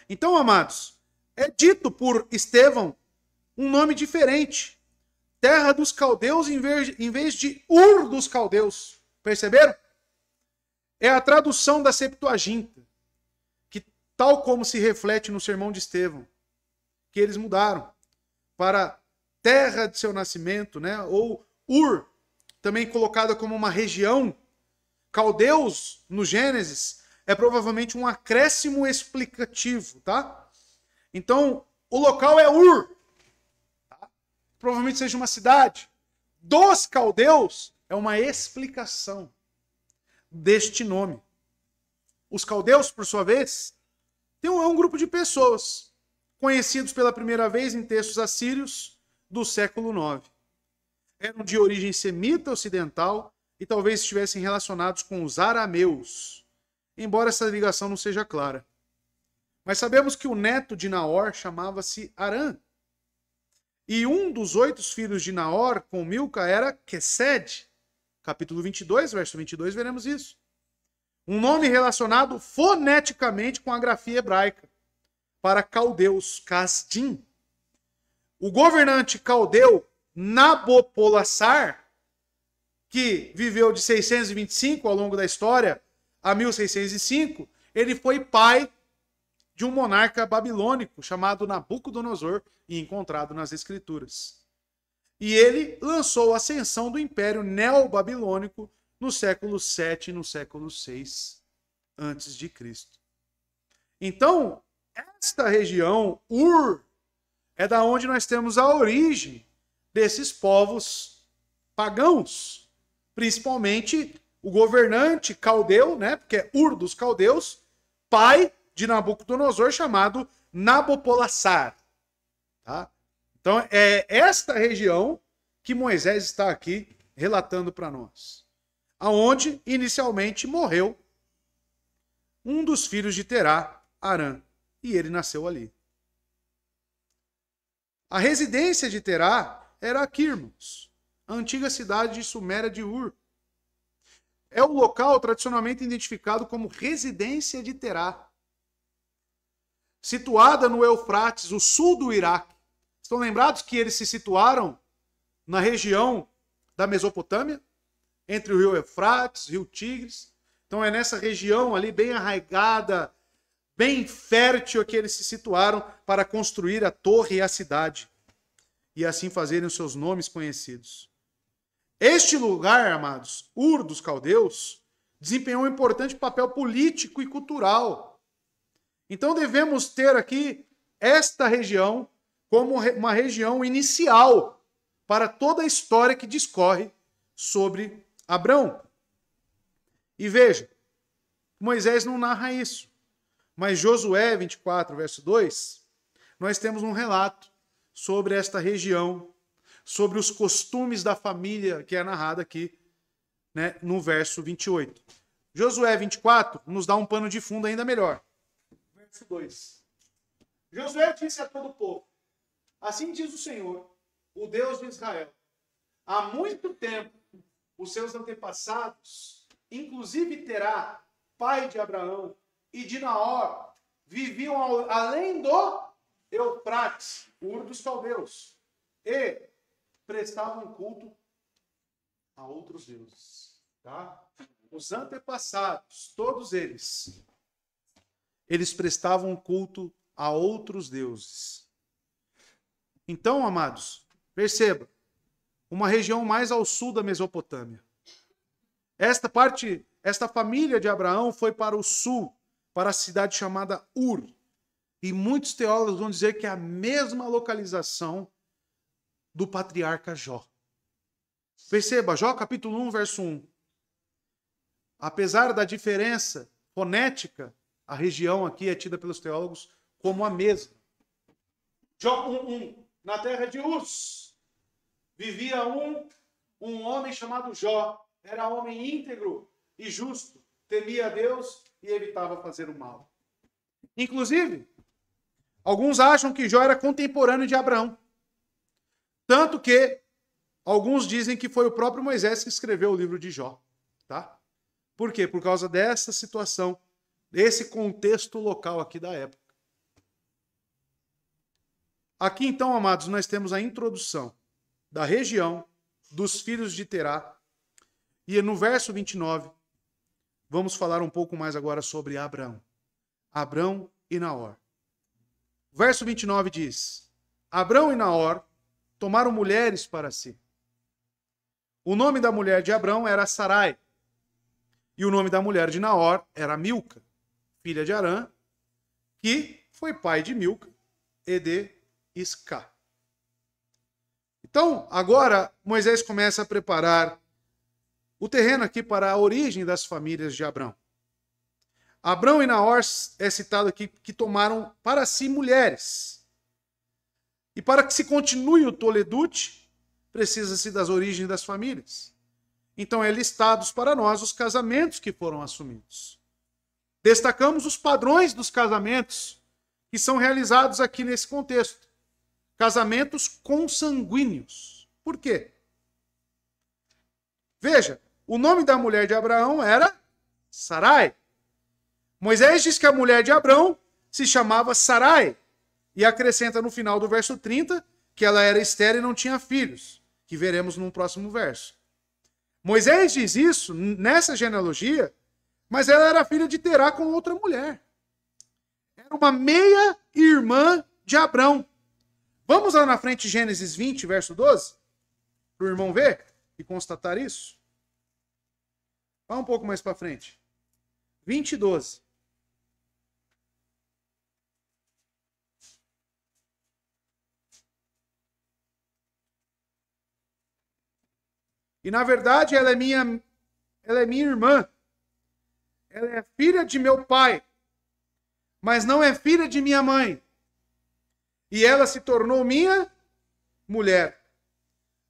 Então, amados, é dito por Estevão um nome diferente. Terra dos caldeus em vez de Ur dos caldeus. Perceberam? É a tradução da Septuaginta, que tal como se reflete no sermão de Estevão, que eles mudaram para terra de seu nascimento, né? Ou Ur, também colocada como uma região. Caldeus, no Gênesis, é provavelmente um acréscimo explicativo, tá? Então, o local é Ur. Tá? Provavelmente seja uma cidade. Dos caldeus é uma explicação deste nome. Os caldeus, por sua vez, é um grupo de pessoas conhecidos pela primeira vez em textos assírios do século IX. Eram de origem semita ocidental e talvez estivessem relacionados com os arameus, embora essa ligação não seja clara. Mas sabemos que o neto de Naor chamava-se Arã. E um dos 8 filhos de Naor com Milca era Quesed. Capítulo 22, verso 22, veremos isso. Um nome relacionado foneticamente com a grafia hebraica para caldeus, Casdim. O governante caldeu Nabopolassar, que viveu de 625 ao longo da história a 1605, ele foi pai de um monarca babilônico chamado Nabucodonosor e encontrado nas escrituras. E ele lançou a ascensão do Império Neobabilônico no século 7 e no século 6 antes de Cristo. Então, esta região, Ur, é da onde nós temos a origem desses povos pagãos, principalmente o governante caldeu, né, porque é Ur dos caldeus, pai de Nabucodonosor, chamado Nabopolassar. Tá? Então, é esta região que Moisés está aqui relatando para nós, aonde inicialmente morreu um dos filhos de Terá, Arã, e ele nasceu ali. A residência de Terá era aqui, irmãos, a antiga cidade suméria de Ur. É o local tradicionalmente identificado como residência de Terá, situada no Eufrates, o sul do Iraque. Estão lembrados que eles se situaram na região da Mesopotâmia, entre o rio Eufrates, o rio Tigres. Então é nessa região ali bem arraigada, bem fértil que eles se situaram para construir a torre e a cidade e assim fazerem os seus nomes conhecidos. Este lugar, amados, Ur dos caldeus, desempenhou um importante papel político e cultural. Então devemos ter aqui esta região como uma região inicial para toda a história que discorre sobre Abrão. E veja, Moisés não narra isso, mas Josué 24, verso 2, nós temos um relato sobre esta região, sobre os costumes da família que é narrada aqui, né, no verso 28. Josué 24 nos dá um pano de fundo ainda melhor. Verso 2. Josué disse a todo o povo: assim diz o Senhor, o Deus de Israel, há muito tempo os seus antepassados, inclusive Terá, pai de Abraão, e de Naor, viviam além do Eufrates, Ur dos caldeus. E prestavam culto a outros deuses. Tá? Os antepassados, todos eles prestavam culto a outros deuses. Então, amados, perceba, uma região mais ao sul da Mesopotâmia. Esta família de Abraão foi para o sul, para a cidade chamada Ur. E muitos teólogos vão dizer que é a mesma localização do patriarca Jó. Perceba, Jó capítulo 1, verso 1. Apesar da diferença fonética, a região aqui é tida pelos teólogos como a mesma. Jó 1:1. Na terra de Uz vivia um homem chamado Jó. Era homem íntegro e justo, temia a Deus e evitava fazer o mal. Inclusive, alguns acham que Jó era contemporâneo de Abraão. Tanto que alguns dizem que foi o próprio Moisés que escreveu o livro de Jó. Tá? Por quê? Por causa dessa situação, desse contexto local aqui da época. Aqui então, amados, nós temos a introdução da região dos filhos de Terá. E no verso 29, vamos falar um pouco mais agora sobre Abrão. Abrão e Naor. O verso 29 diz: Abrão e Naor tomaram mulheres para si. O nome da mulher de Abrão era Sarai. E o nome da mulher de Naor era Milca, filha de Arã, que foi pai de Milca e de Isca. Então, agora, Moisés começa a preparar o terreno aqui para a origem das famílias de Abrão. Abrão e Naor é citado aqui que tomaram para si mulheres. E para que se continue o Toledute, precisa-se das origens das famílias. Então é listados para nós os casamentos que foram assumidos. Destacamos os padrões dos casamentos que são realizados aqui nesse contexto. Casamentos consanguíneos. Por quê? Veja, o nome da mulher de Abraão era Sarai. Moisés diz que a mulher de Abrão se chamava Sarai. E acrescenta no final do verso 30 que ela era estéril e não tinha filhos, que veremos no próximo verso. Moisés diz isso nessa genealogia, mas ela era filha de Terá com outra mulher. Era uma meia-irmã de Abrão. Vamos lá na frente, Gênesis 20, verso 12, para o irmão ver e constatar isso. Vá um pouco mais para frente. 20 e 12. E na verdade ela é minha irmã. Ela é filha de meu pai, mas não é filha de minha mãe. E ela se tornou minha mulher.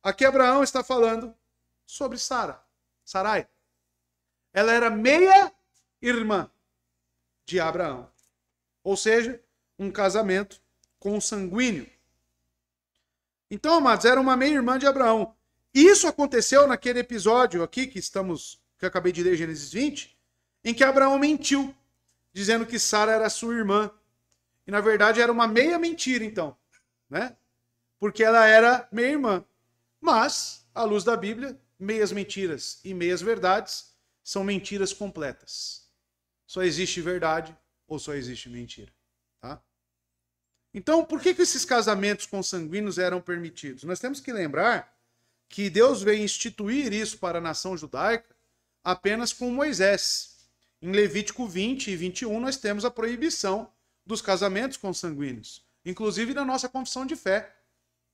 Aqui Abraão está falando sobre Sarai. Ela era meia-irmã de Abraão. Ou seja, um casamento consanguíneo. Então, amados, era uma meia-irmã de Abraão. Isso aconteceu naquele episódio aqui que eu acabei de ler, Gênesis 20, em que Abraão mentiu, dizendo que Sara era sua irmã. E na verdade era uma meia mentira, então, né? Porque ela era meia-irmã. Mas, à luz da Bíblia, meias mentiras e meias verdades são mentiras completas. Só existe verdade ou só existe mentira. Tá? Então, por que esses casamentos consanguíneos eram permitidos? Nós temos que lembrar que Deus veio instituir isso para a nação judaica apenas com Moisés. Em Levítico 20 e 21 nós temos a proibição dos casamentos consanguíneos. Inclusive na nossa confissão de fé.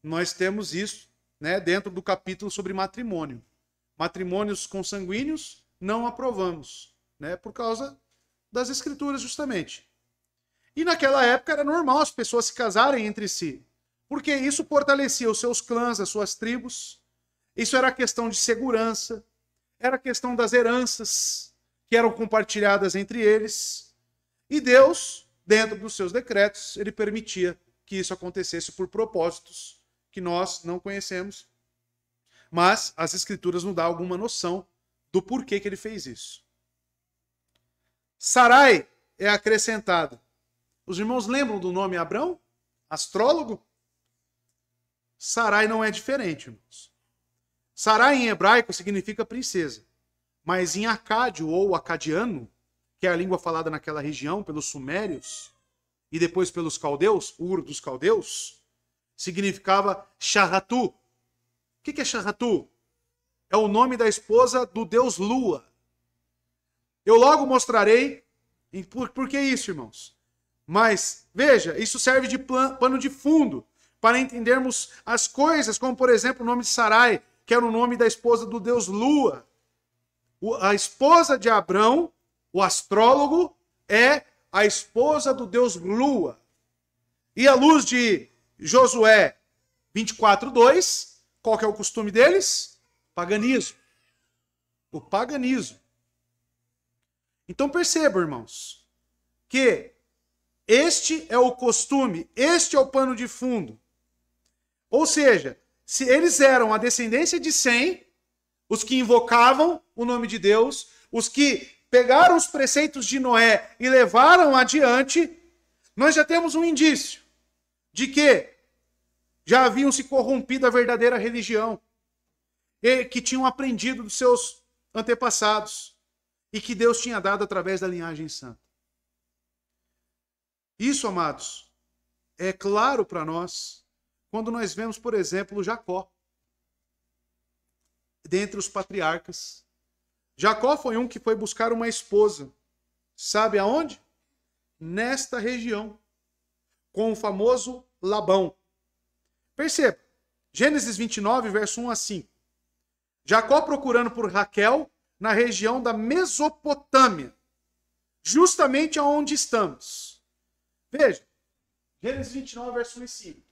Nós temos isso, né, dentro do capítulo sobre matrimônio. Matrimônios consanguíneos não aprovamos, né, por causa das escrituras justamente. E naquela época era normal as pessoas se casarem entre si, porque isso fortalecia os seus clãs, as suas tribos. Isso era questão de segurança, era questão das heranças que eram compartilhadas entre eles. E Deus, dentro dos seus decretos, ele permitia que isso acontecesse por propósitos que nós não conhecemos. Mas as escrituras nos dão alguma noção do porquê que ele fez isso. Sarai é acrescentada. Os irmãos lembram do nome Abrão? Astrólogo? Sarai não é diferente, irmãos. Sarai em hebraico significa princesa, mas em acádio ou acadiano, que é a língua falada naquela região pelos sumérios e depois pelos caldeus, Ur dos caldeus, significava Sharatu. O que é Sharatu? É o nome da esposa do deus Lua. Eu logo mostrarei por que isso, irmãos. Mas, veja, isso serve de pano de fundo para entendermos as coisas, como, por exemplo, o nome de Sarai, que era o nome da esposa do deus Lua. A esposa de Abrão, o astrólogo, é a esposa do deus Lua. E à luz de Josué 24:2, qual que é o costume deles? Paganismo. O paganismo. Então percebam, irmãos, que este é o costume, este é o pano de fundo. Ou seja, se eles eram a descendência de Sem, os que invocavam o nome de Deus, os que pegaram os preceitos de Noé e levaram adiante, nós já temos um indício de que já haviam se corrompido a verdadeira religião, e que tinham aprendido dos seus antepassados, e que Deus tinha dado através da linhagem santa. Isso, amados, é claro para nós quando nós vemos, por exemplo, Jacó, dentre os patriarcas. Jacó foi um que foi buscar uma esposa. Sabe aonde? Nesta região, com o famoso Labão. Perceba, Gênesis 29, verso 1 a 5. Jacó procurando por Raquel na região da Mesopotâmia, justamente aonde estamos. Veja, Gênesis 29, verso 1 e 5.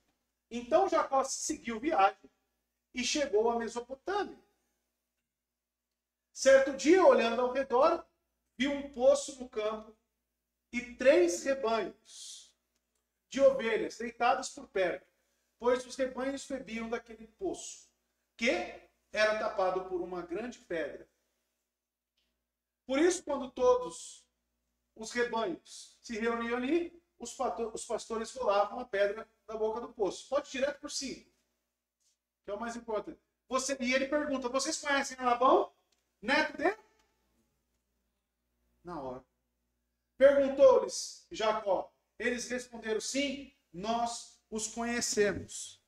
Então Jacó seguiu viagem e chegou à Mesopotâmia. Certo dia, olhando ao redor, viu um poço no campo e 3 rebanhos de ovelhas deitados por perto, pois os rebanhos bebiam daquele poço, que era tapado por uma grande pedra. Por isso, quando todos os rebanhos se reuniam ali, os pastores rolavam a pedra da boca do poço. Pode ir direto por cima, que é o mais importante. E ele pergunta, vocês conhecem Labão, neto dele? Na hora. Perguntou-lhes Jacó. Eles responderam, sim, nós os conhecemos.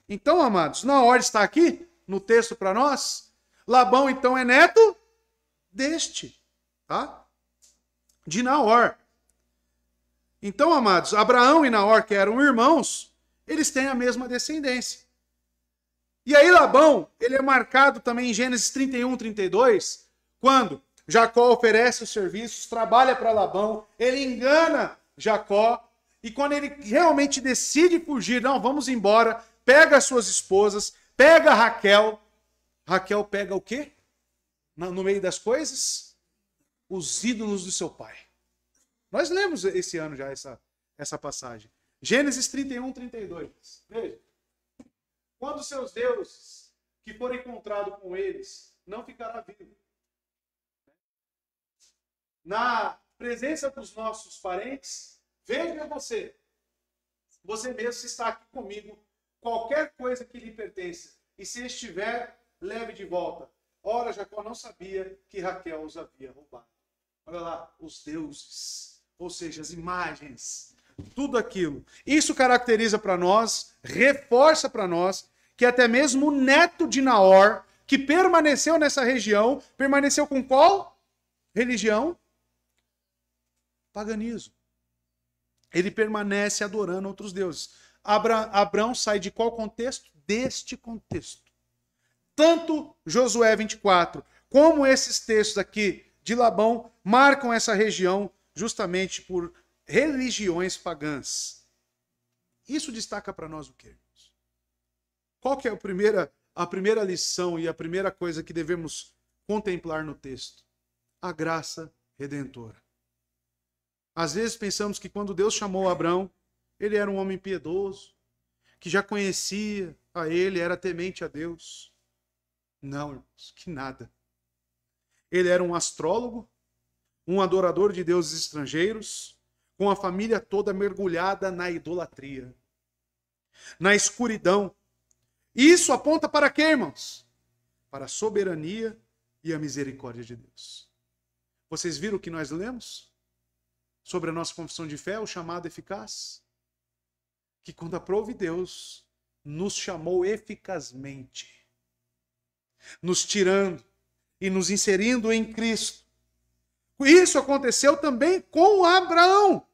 Então, amados, na hora está aqui, no texto para nós, Labão então é neto deste, tá? De Naor. Então, amados, Abraão e Naor, que eram irmãos, eles têm a mesma descendência. E aí Labão, ele é marcado também em Gênesis 31, 32, quando Jacó oferece os serviços, trabalha para Labão, ele engana Jacó, e quando ele realmente decide fugir, não, vamos embora, pega as suas esposas, pega Raquel. Raquel pega o quê? No meio das coisas? Os ídolos do seu pai. Nós lemos esse ano já essa passagem. Gênesis 31, 32. Veja. Quando seus deuses, que forem encontrados com eles, não ficará vivo. Na presença dos nossos parentes, veja você. Você mesmo se está aqui comigo. Qualquer coisa que lhe pertença. E se estiver, leve de volta. Ora, Jacó não sabia que Raquel os havia roubado. Olha lá, os deuses. Ou seja, as imagens. Tudo aquilo. Isso caracteriza para nós, reforça para nós, que até mesmo o neto de Naor, que permaneceu nessa região, permaneceu com qual religião? Paganismo. Ele permanece adorando outros deuses. Abrão sai de qual contexto? Deste contexto. Tanto Josué 24, como esses textos aqui de Labão, marcam essa região justamente por religiões pagãs. Isso destaca para nós o quê? Qual que é a primeira lição e a primeira coisa que devemos contemplar no texto? A graça redentora. Às vezes pensamos que quando Deus chamou Abrão, ele era um homem piedoso, que já conhecia a ele, era temente a Deus. Não, irmãos, que nada. Ele era um astrólogo, um adorador de deuses estrangeiros, com a família toda mergulhada na idolatria, na escuridão. Isso aponta para quê, irmãos? Para a soberania e a misericórdia de Deus. Vocês viram o que nós lemos? Sobre a nossa confissão de fé, o chamado eficaz? Que quando aprove Deus, nos chamou eficazmente, nos tirando e nos inserindo em Cristo. Isso aconteceu também com Abraão.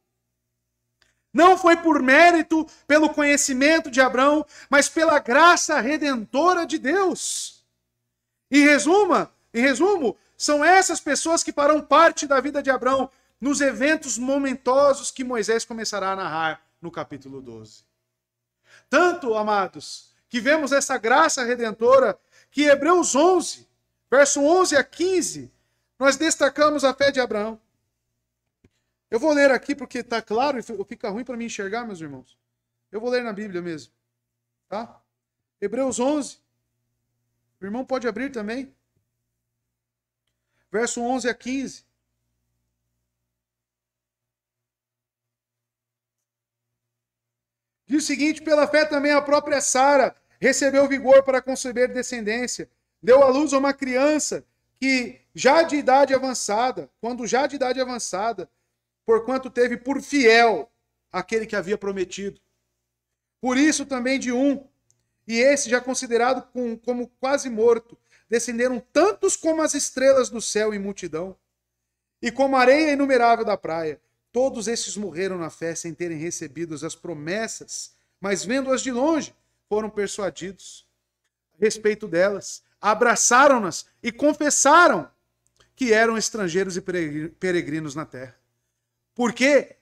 Não foi por mérito, pelo conhecimento de Abraão, mas pela graça redentora de Deus. Em resumo, são essas pessoas que farão parte da vida de Abraão nos eventos momentosos que Moisés começará a narrar no capítulo 12. Tanto, amados, que vemos essa graça redentora que Hebreus 11, verso 11 a 15, nós destacamos a fé de Abraão. Eu vou ler aqui porque está claro e fica ruim para mim enxergar, meus irmãos. Eu vou ler na Bíblia mesmo. Tá? Hebreus 11. O irmão pode abrir também. Verso 11 a 15. Diz o seguinte: pela fé também a própria Sara recebeu vigor para conceber descendência. Deu à luz a uma criança que quando já de idade avançada, porquanto teve por fiel aquele que havia prometido. Por isso também de um, e esse já considerado como quase morto, descenderam tantos como as estrelas do céu em multidão, e como a areia inumerável da praia. Todos esses morreram na fé sem terem recebido as promessas, mas vendo-as de longe, foram persuadidos a respeito delas, abraçaram-nas e confessaram que eram estrangeiros e peregrinos na terra. Porque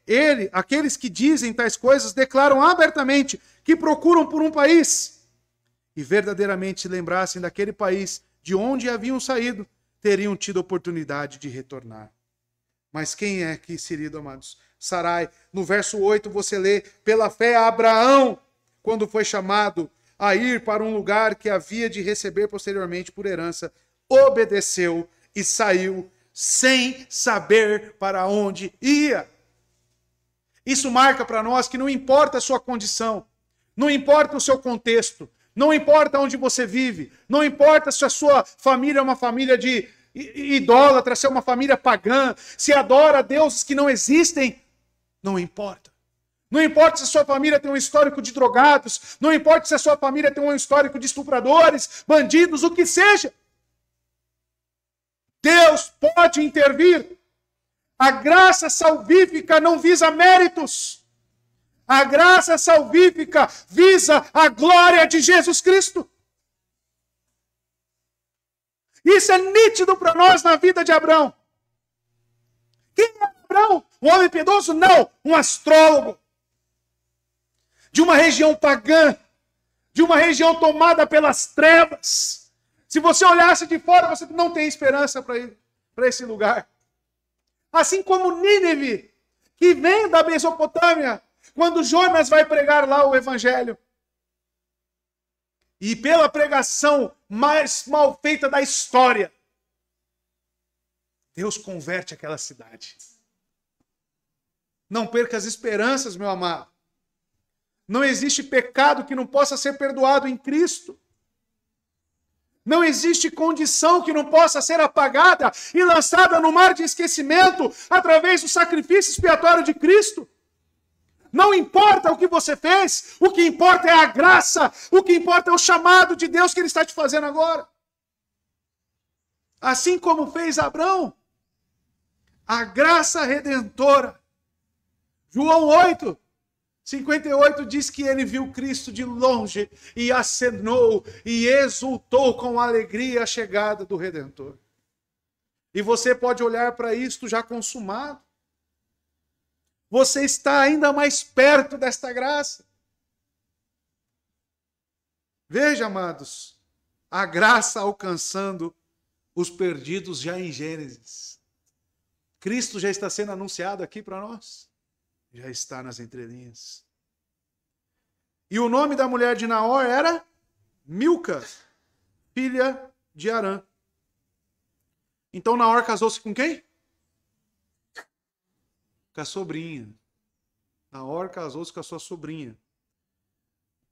aqueles que dizem tais coisas declaram abertamente que procuram por um país, e verdadeiramente se lembrassem daquele país de onde haviam saído, teriam tido oportunidade de retornar. Mas quem é que, querido amados? Sarai, no verso 8 você lê: pela fé Abraão, quando foi chamado a ir para um lugar que havia de receber posteriormente por herança, obedeceu e saiu sem saber para onde ia. Isso marca para nós que não importa a sua condição, não importa o seu contexto, não importa onde você vive, não importa se a sua família é uma família de idólatra, se é uma família pagã, se adora deuses que não existem, não importa. Não importa se a sua família tem um histórico de drogados, não importa se a sua família tem um histórico de estupradores, bandidos, o que seja. Deus pode intervir. A graça salvífica não visa méritos. A graça salvífica visa a glória de Jesus Cristo. Isso é nítido para nós na vida de Abraão. Quem é Abraão? Um homem piedoso? Não, um astrólogo. De uma região pagã, de uma região tomada pelas trevas. Se você olhasse de fora, você não tem esperança para esse lugar. Assim como Nínive, que vem da Mesopotâmia, quando Jonas vai pregar lá o evangelho. E pela pregação mais mal feita da história, Deus converte aquela cidade. Não perca as esperanças, meu amado. Não existe pecado que não possa ser perdoado em Cristo. Não existe condição que não possa ser apagada e lançada no mar de esquecimento através do sacrifício expiatório de Cristo. Não importa o que você fez, o que importa é a graça, o que importa é o chamado de Deus que Ele está te fazendo agora. Assim como fez Abraão, a graça redentora. João 8, 58 diz que ele viu Cristo de longe e acenou e exultou com alegria a chegada do Redentor. E você pode olhar para isto já consumado. Você está ainda mais perto desta graça. Veja, amados, a graça alcançando os perdidos já em Gênesis. Cristo já está sendo anunciado aqui para nós. Já está nas entrelinhas. E o nome da mulher de Naor era Milca, filha de Arã. Então Naor casou-se com quem? Com a sobrinha. Naor casou-se com a sua sobrinha.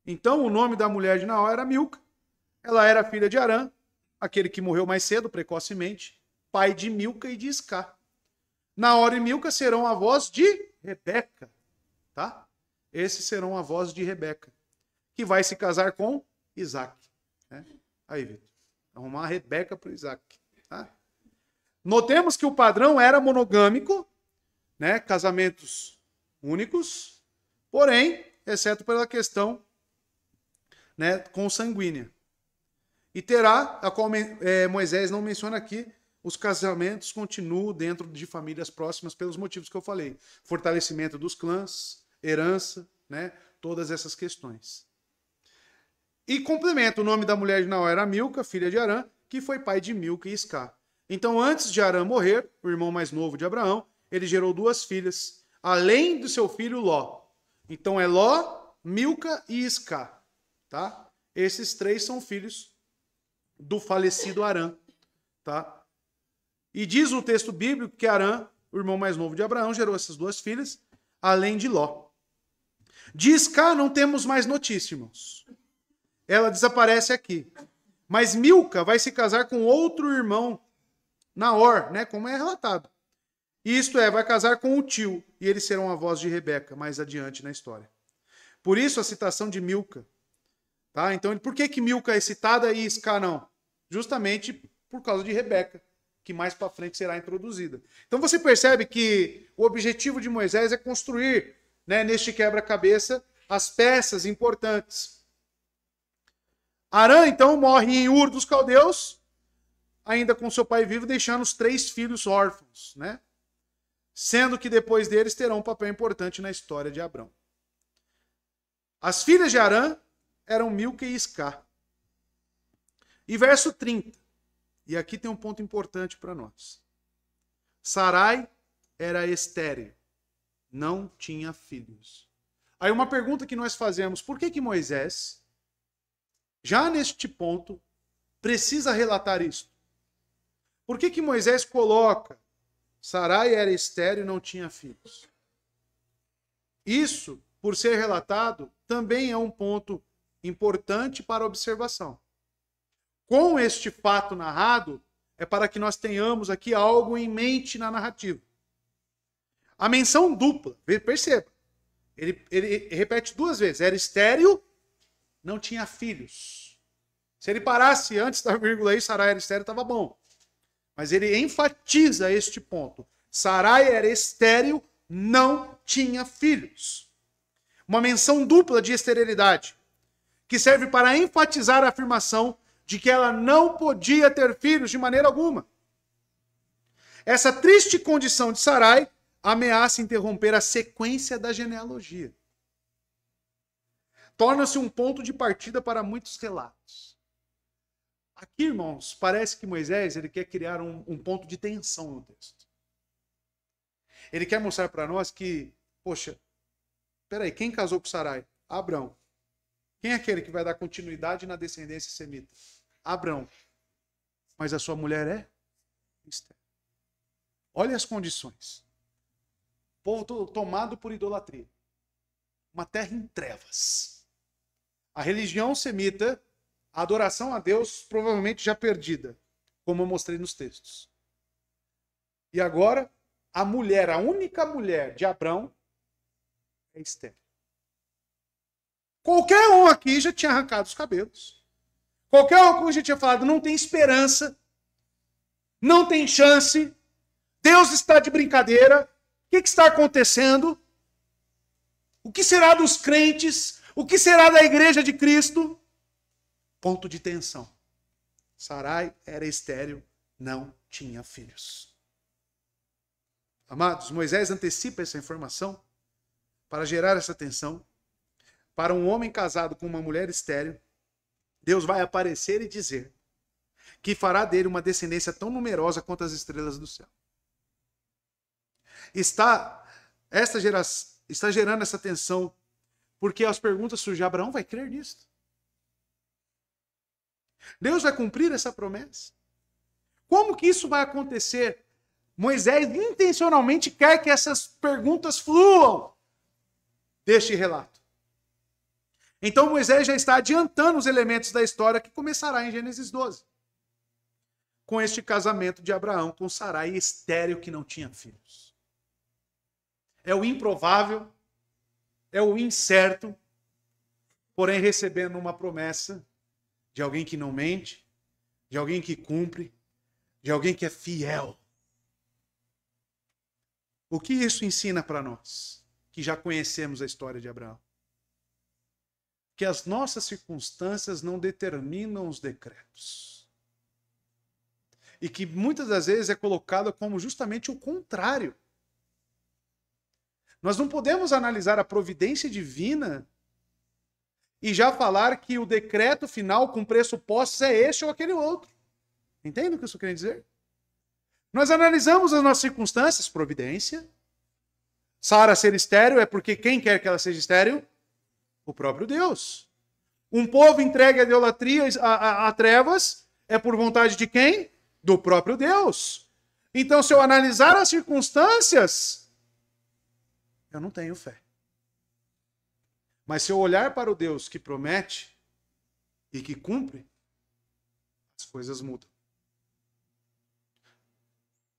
Então, o nome da mulher de Naor era Milca. Ela era filha de Arã, aquele que morreu mais cedo, precocemente, pai de Milca e de Iscá. Naor e Milca serão avós de Rebeca, tá? Esses serão avós de Rebeca, que vai se casar com Isaac. Né? Aí, Vitor, arrumar a Rebeca para o Isaac. Tá? Notemos que o padrão era monogâmico, né? Casamentos únicos, porém, exceto pela questão, né, consanguínea. E Terá, a qual Moisés não menciona aqui, os casamentos continuam dentro de famílias próximas pelos motivos que eu falei. Fortalecimento dos clãs, herança, né? Todas essas questões. E complementa, o nome da mulher de Naor era Milca, filha de Arã, que foi pai de Milca e Iscá. Então, antes de Arã morrer, o irmão mais novo de Abraão, ele gerou duas filhas, além do seu filho Ló. Então, é Ló, Milca e Iscá. Tá? Esses três são filhos do falecido Arã. Tá? E diz o texto bíblico que Arã, o irmão mais novo de Abraão, gerou essas duas filhas, além de Ló. De Iscá não temos mais notícia, irmãos. Ela desaparece aqui. Mas Milca vai se casar com outro irmão, Naor, né, como é relatado. Isto é, vai casar com o tio, e eles serão avós de Rebeca, mais adiante na história. Por isso a citação de Milca. Tá? Então, por que Milca é citada e Iscá não? Justamente por causa de Rebeca, que mais para frente será introduzida. Então você percebe que o objetivo de Moisés é construir, né, neste quebra-cabeça as peças importantes. Arã, então, morre em Ur dos Caldeus, ainda com seu pai vivo, deixando os 3 filhos órfãos, né? Sendo que depois deles terão um papel importante na história de Abrão. As filhas de Arã eram Milca e Iscá. E verso 30. E aqui tem um ponto importante para nós. Sarai era estéril, não tinha filhos. Aí uma pergunta que nós fazemos, por que Moisés, já neste ponto, precisa relatar isso? Por que Moisés coloca Sarai era estéril e não tinha filhos? Isso, por ser relatado, também é um ponto importante para observação. Com este fato narrado, é para que nós tenhamos aqui algo em mente na narrativa. A menção dupla, perceba, ele repete 2 vezes, era estéril, não tinha filhos. Se ele parasse antes da vírgula aí, Sarai era estéril, estava bom. Mas ele enfatiza este ponto. Sarai era estéril, não tinha filhos. Uma menção dupla de esterilidade, que serve para enfatizar a afirmação de que ela não podia ter filhos de maneira alguma. Essa triste condição de Sarai ameaça interromper a sequência da genealogia. Torna-se um ponto de partida para muitos relatos. Aqui, irmãos, parece que Moisés ele quer criar um ponto de tensão no texto. Ele quer mostrar para nós que, poxa, peraí, quem casou com Sarai? Abrão. Quem é aquele que vai dar continuidade na descendência semita? Abrão. Mas a sua mulher é estéril. Olha as condições. Povo tomado por idolatria. Uma terra em trevas. A religião semita, a adoração a Deus provavelmente já perdida, como eu mostrei nos textos. E agora, a mulher, a única mulher de Abrão, é estéril. Qualquer um aqui já tinha arrancado os cabelos. Qualquer um que já tinha falado, não tem esperança, não tem chance, Deus está de brincadeira, o que está acontecendo? O que será dos crentes? O que será da igreja de Cristo? Ponto de tensão. Sarai era estéril, não tinha filhos. Amados, Moisés antecipa essa informação para gerar essa tensão. Para um homem casado com uma mulher estéril, Deus vai aparecer e dizer que fará dele uma descendência tão numerosa quanto as estrelas do céu. Está gerando essa tensão porque as perguntas surgem, Abraão vai crer nisso? Deus vai cumprir essa promessa? Como que isso vai acontecer? Moisés intencionalmente quer que essas perguntas fluam deste relato. Então Moisés já está adiantando os elementos da história que começará em Gênesis 12. Com este casamento de Abraão com Sarai, estéril, que não tinha filhos. É o improvável, é o incerto, porém recebendo uma promessa de alguém que não mente, de alguém que cumpre, de alguém que é fiel. O que isso ensina para nós, que já conhecemos a história de Abraão? Que as nossas circunstâncias não determinam os decretos. E que muitas das vezes é colocado como justamente o contrário. Nós não podemos analisar a providência divina e já falar que o decreto final com pressupostos é este ou aquele outro. Entende o que isso quer dizer? Nós analisamos as nossas circunstâncias, providência. Sara ser estéril é porque quem quer que ela seja estéril? O próprio Deus. Um povo entregue à idolatria, a trevas, é por vontade de quem? Do próprio Deus. Então, se eu analisar as circunstâncias, eu não tenho fé. Mas se eu olhar para o Deus que promete e que cumpre, as coisas mudam.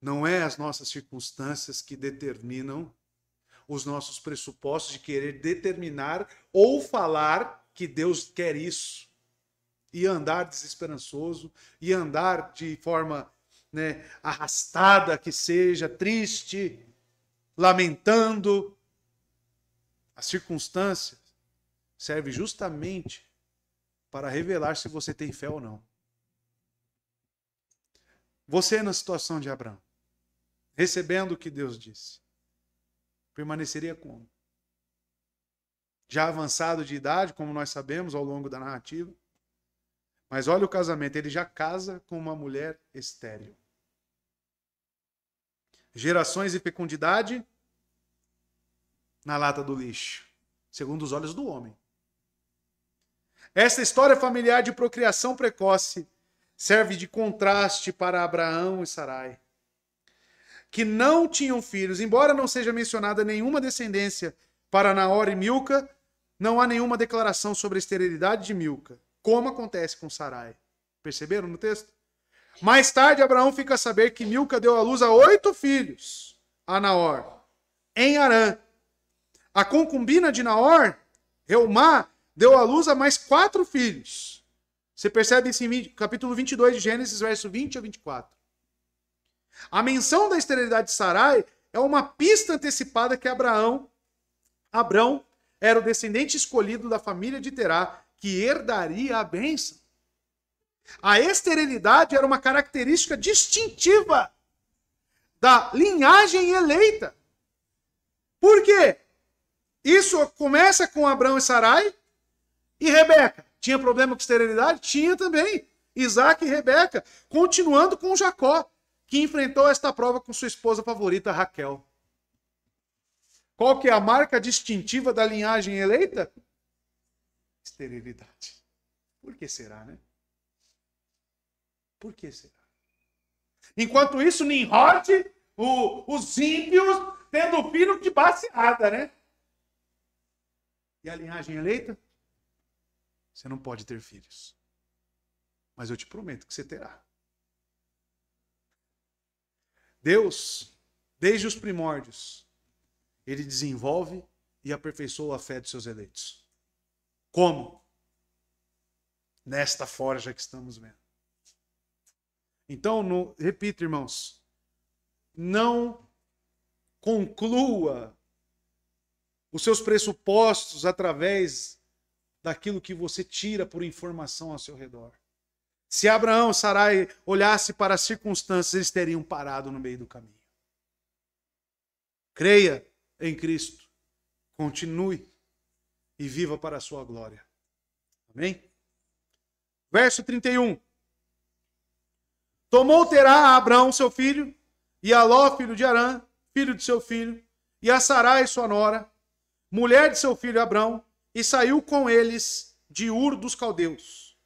Não é as nossas circunstâncias que determinam os nossos pressupostos de querer determinar ou falar que Deus quer isso. E andar desesperançoso, e andar de forma arrastada que seja, triste, lamentando. A circunstância serve justamente para revelar se você tem fé ou não. Você na situação de Abraão, recebendo o que Deus disse, permaneceria como? Já avançado de idade, como nós sabemos ao longo da narrativa. Mas olha o casamento, ele já casa com uma mulher estéril. Gerações e fecundidade na lata do lixo, segundo os olhos do homem. Esta história familiar de procriação precoce serve de contraste para Abraão e Sarai, que não tinham filhos. Embora não seja mencionada nenhuma descendência para Naor e Milca, não há nenhuma declaração sobre a esterilidade de Milca, como acontece com Sarai. Perceberam no texto? Mais tarde, Abraão fica a saber que Milca deu à luz a 8 filhos a Naor, em Harã. A concubina de Naor, Reumá, deu à luz a mais 4 filhos. Você percebe isso em capítulo 22 de Gênesis, verso 20 a 24. A menção da esterilidade de Sarai é uma pista antecipada que Abrão era o descendente escolhido da família de Terá, que herdaria a bênção. A esterilidade era uma característica distintiva da linhagem eleita. Por quê? Isso começa com Abrão e Sarai e Rebeca. Tinha problema com esterilidade? Tinha também. Isaac e Rebeca. Continuando com Jacó, que enfrentou esta prova com sua esposa favorita, Raquel. Qual que é a marca distintiva da linhagem eleita? Esterilidade. Por que será, né? Por que será? Enquanto isso, Nimrod, os ímpios, tendo filho de baseada, né? E a linhagem eleita? Você não pode ter filhos. Mas eu te prometo que você terá. Deus, desde os primórdios, ele desenvolve e aperfeiçoa a fé dos seus eleitos. Como? Nesta forja que estamos vendo. Então, repito, irmãos, não conclua os seus pressupostos através daquilo que você tira por informação ao seu redor. Se Abraão e Sarai olhassem para as circunstâncias, eles teriam parado no meio do caminho. Creia em Cristo, continue e viva para a sua glória. Amém? Verso 31. Tomou Terá a Abrão, seu filho, e a Ló, filho de Harã, filho de seu filho, e a Sarai, sua nora, mulher de seu filho Abrão, e saiu com eles de Ur dos Caldeus,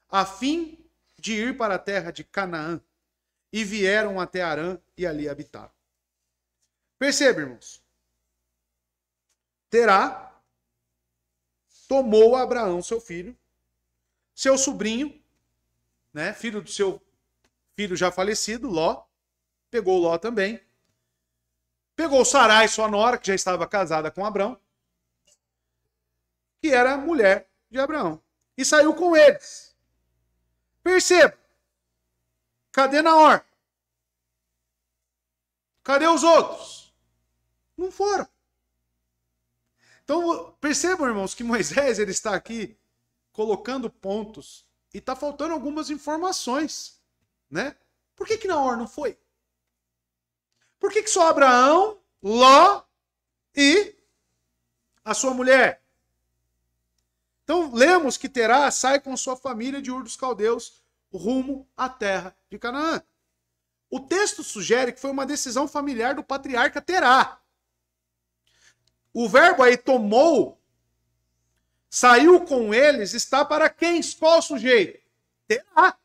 a fim de ir para a terra de Canaã, e vieram até Harã e ali habitaram. Perceba, irmãos. Terá tomou Abraão, seu filho, seu sobrinho, né, filho do seu filho já falecido, Ló, pegou Ló também, pegou Sarai, sua nora, que já estava casada com Abrão, que era mulher de Abraão, e saiu com eles. Perceba, cadê Naor? Cadê os outros? Não foram. Então, percebam, irmãos, que Moisés ele está aqui colocando pontos e está faltando algumas informações, né? Por que Naor não foi? Por que só Abraão, Ló e a sua mulher? Então, lemos que Terá sai com sua família de Ur dos Caldeus rumo à terra de Canaã. O texto sugere que foi uma decisão familiar do patriarca Terá. O verbo aí tomou, saiu com eles, está para quem? Qual sujeito? Terá.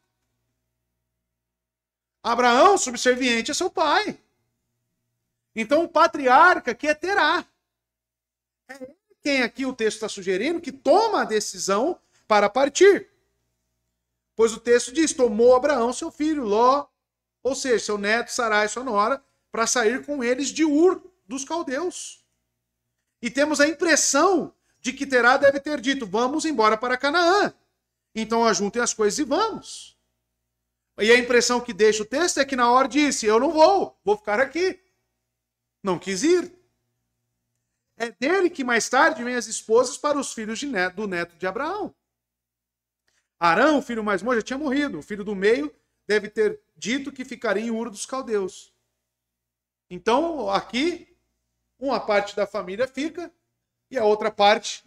Abraão, subserviente a seu pai. Então o patriarca que é Terá. É quem aqui o texto está sugerindo que toma a decisão para partir. Pois o texto diz, tomou Abraão, seu filho, Ló, ou seja, seu neto, Sarai, sua nora, para sair com eles de Ur dos Caldeus. E temos a impressão de que Terá deve ter dito, vamos embora para Canaã. Então ajuntem as coisas e vamos. E a impressão que deixa o texto é que Naor disse, eu não vou ficar aqui. Não quis ir. É dele que mais tarde vem as esposas para os filhos do neto de Abraão. Arão, o filho mais moço, já tinha morrido. O filho do meio deve ter dito que ficaria em Ur dos Caldeus. Então, aqui, uma parte da família fica e a outra parte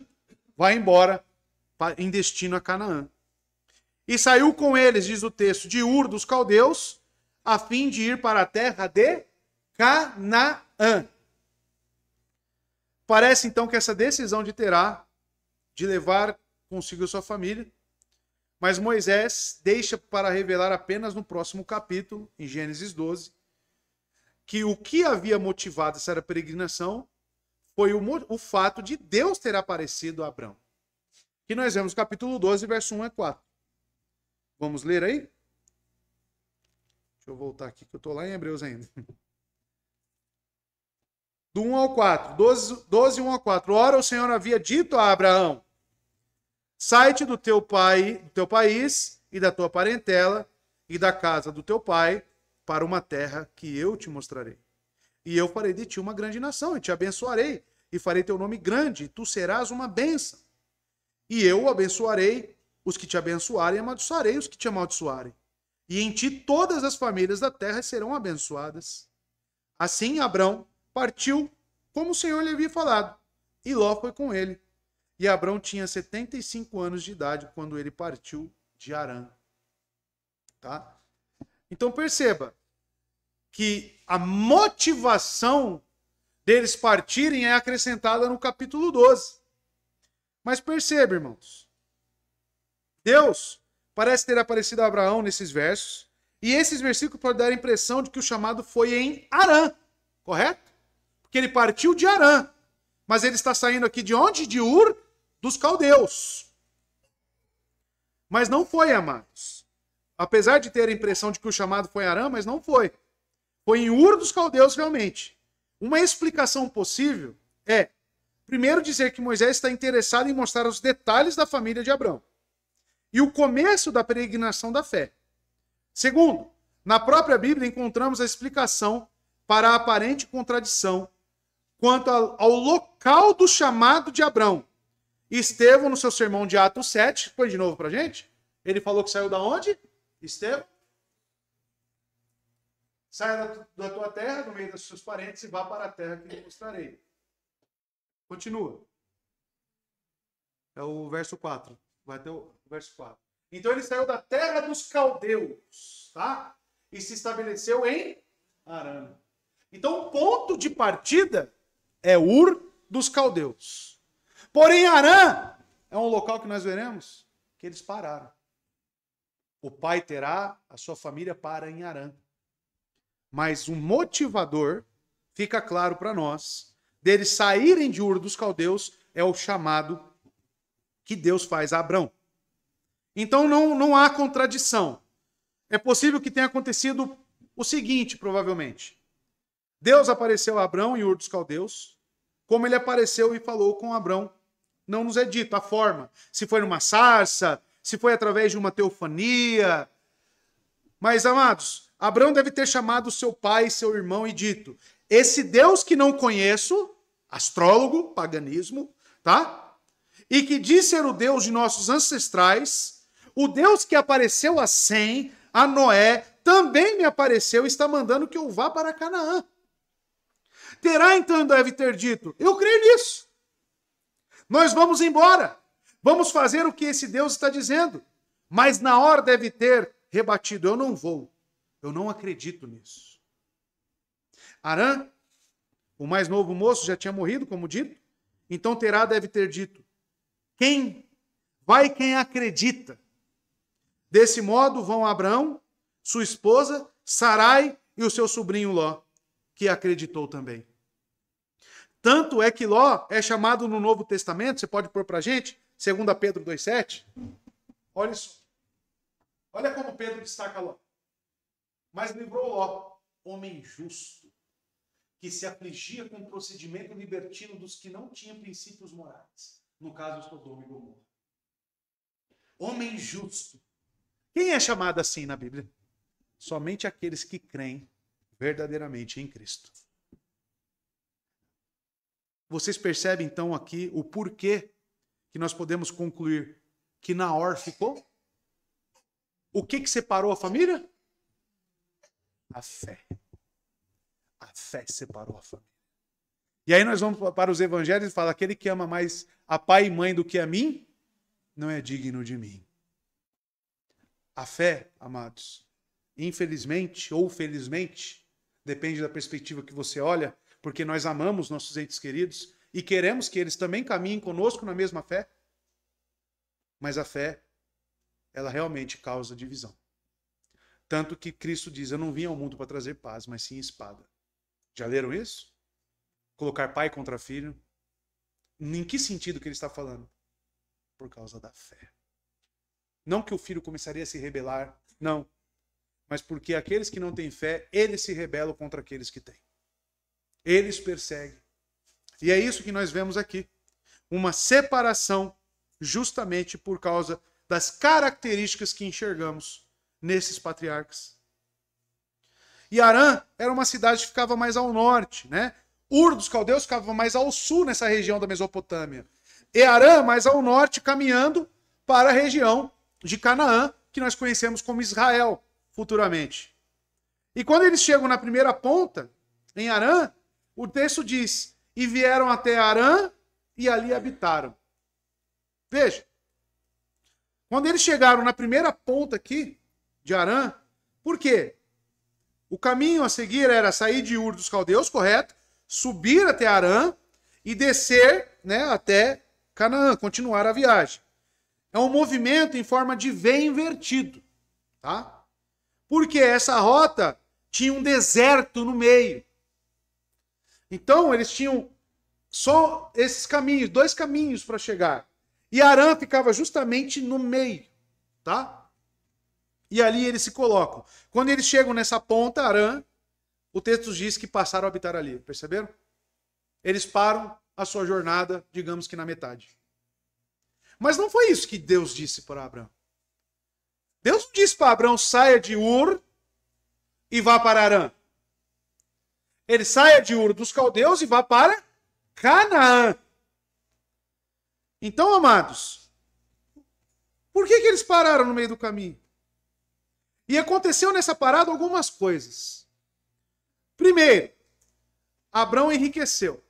vai embora em destino a Canaã. E saiu com eles, diz o texto, de Ur dos Caldeus, a fim de ir para a terra de Canaã. Parece então que essa decisão de Terá, de levar consigo a sua família, mas Moisés deixa para revelar apenas no próximo capítulo, em Gênesis 12, que o que havia motivado essa peregrinação foi o fato de Deus ter aparecido a Abrão. Que nós vemos no capítulo 12, verso 1 a 4. Vamos ler aí? Deixa eu voltar aqui, que eu estou lá em Hebreus ainda. Do 1 ao 4. 12, 1 ao 4. Ora, o Senhor havia dito a Abraão, sai-te do teu país e da tua parentela e da casa do teu pai para uma terra que eu te mostrarei. E eu farei de ti uma grande nação, e te abençoarei, e farei teu nome grande, e tu serás uma bênção. E eu abençoarei os que te abençoarem, e amaldiçoarei os que te amaldiçoarem. E em ti todas as famílias da terra serão abençoadas. Assim Abrão partiu, como o Senhor lhe havia falado, e Ló foi com ele. E Abrão tinha 75 anos de idade quando ele partiu de Harã. Tá? Então perceba que a motivação deles partirem é acrescentada no capítulo 12. Mas perceba, irmãos, Deus parece ter aparecido a Abraão nesses versos, e esses versículos podem dar a impressão de que o chamado foi em Harã, correto? Porque ele partiu de Harã, mas ele está saindo aqui de onde? De Ur dos Caldeus. Mas não foi, amados. Apesar de ter a impressão de que o chamado foi Harã, mas não foi. Foi em Ur dos Caldeus realmente. Uma explicação possível é, primeiro, dizer que Moisés está interessado em mostrar os detalhes da família de Abrão e o começo da peregrinação da fé. Segundo, na própria Bíblia encontramos a explicação para a aparente contradição quanto ao local do chamado de Abrão. Estevão, no seu sermão de Atos 7, põe de novo pra gente, ele falou que saiu da onde? Estevão? Saia da tua terra, do meio dos seus parentes, e vá para a terra que lhe mostrarei. Continua. É o verso 4. Vai ter o verso 4. Então ele saiu da terra dos caldeus, tá? E se estabeleceu em Harã. Então o ponto de partida é Ur dos caldeus. Porém, Harã é um local que nós veremos que eles pararam. O pai Terá, a sua família para em Harã. Mas o motivador, fica claro para nós, deles saírem de Ur dos Caldeus é o chamado que Deus faz a Abrão. Então não há contradição. É possível que tenha acontecido o seguinte, provavelmente. Deus apareceu a Abrão em Ur dos Caldeus, como ele apareceu e falou com Abrão. Não nos é dito a forma. Se foi numa sarça, se foi através de uma teofania. Mas, amados, Abrão deve ter chamado seu pai e seu irmão e dito: esse Deus que não conheço, astrólogo, paganismo, tá? E que diz ser o Deus de nossos ancestrais, o Deus que apareceu a Sem, a Noé, também me apareceu e está mandando que eu vá para Canaã. Terá então deve ter dito: eu creio nisso. Nós vamos embora. Vamos fazer o que esse Deus está dizendo. Mas na hora deve ter rebatido: eu não vou. Eu não acredito nisso. Arã, o mais novo moço, já tinha morrido, como dito. Então Terá deve ter dito: quem acredita. Desse modo vão Abraão, sua esposa, Sarai e o seu sobrinho Ló, que acreditou também. Tanto é que Ló é chamado no Novo Testamento, você pode pôr para a gente, 2 Pedro 2,7. Olha isso. Olha como Pedro destaca Ló. Mas livrou Ló, homem justo, que se afligia com o procedimento libertino dos que não tinham princípios morais. No caso, Sodoma e Gomorra. Homem justo. Quem é chamado assim na Bíblia? Somente aqueles que creem verdadeiramente em Cristo. Vocês percebem então aqui o porquê que nós podemos concluir que Naor ficou? O que separou a família? A fé. A fé separou a família. E aí nós vamos para os evangelhos e fala: aquele que ama mais a pai e mãe do que a mim, não é digno de mim. A fé, amados, infelizmente ou felizmente, depende da perspectiva que você olha, porque nós amamos nossos entes queridos e queremos que eles também caminhem conosco na mesma fé. Mas a fé, ela realmente causa divisão. Tanto que Cristo diz: eu não vim ao mundo para trazer paz, mas sim espada. Já leram isso? Colocar pai contra filho. Em que sentido que ele está falando? Por causa da fé. Não que o filho começaria a se rebelar, não. Mas porque aqueles que não têm fé, eles se rebelam contra aqueles que têm. Eles perseguem. E é isso que nós vemos aqui. Uma separação justamente por causa das características que enxergamos nesses patriarcas. E Harã era uma cidade que ficava mais ao norte, né? Ur dos Caldeus ficava mais ao sul nessa região da Mesopotâmia. E Harã mais ao norte, caminhando para a região de Canaã, que nós conhecemos como Israel futuramente. E quando eles chegam na primeira ponta, em Harã, o texto diz: e vieram até Harã e ali habitaram. Veja, quando eles chegaram na primeira ponta aqui de Harã, por quê? O caminho a seguir era sair de Ur dos Caldeus, correto? Subir até Harã e descer, né, até Canaã, continuar a viagem. É um movimento em forma de V invertido, tá? Porque essa rota tinha um deserto no meio. Então, eles tinham só esses caminhos, 2 caminhos para chegar. E Harã ficava justamente no meio, tá? E ali eles se colocam. Quando eles chegam nessa ponta, Harã, o texto diz que passaram a habitar ali. Perceberam? Eles param a sua jornada, digamos que na metade. Mas não foi isso que Deus disse para Abraão. Deus não disse para Abraão: saia de Ur e vá para Harã. Ele saia de Ur dos Caldeus e vá para Canaã. Então, amados, por que eles pararam no meio do caminho? E aconteceu nessa parada algumas coisas. Primeiro, Abrão enriqueceu.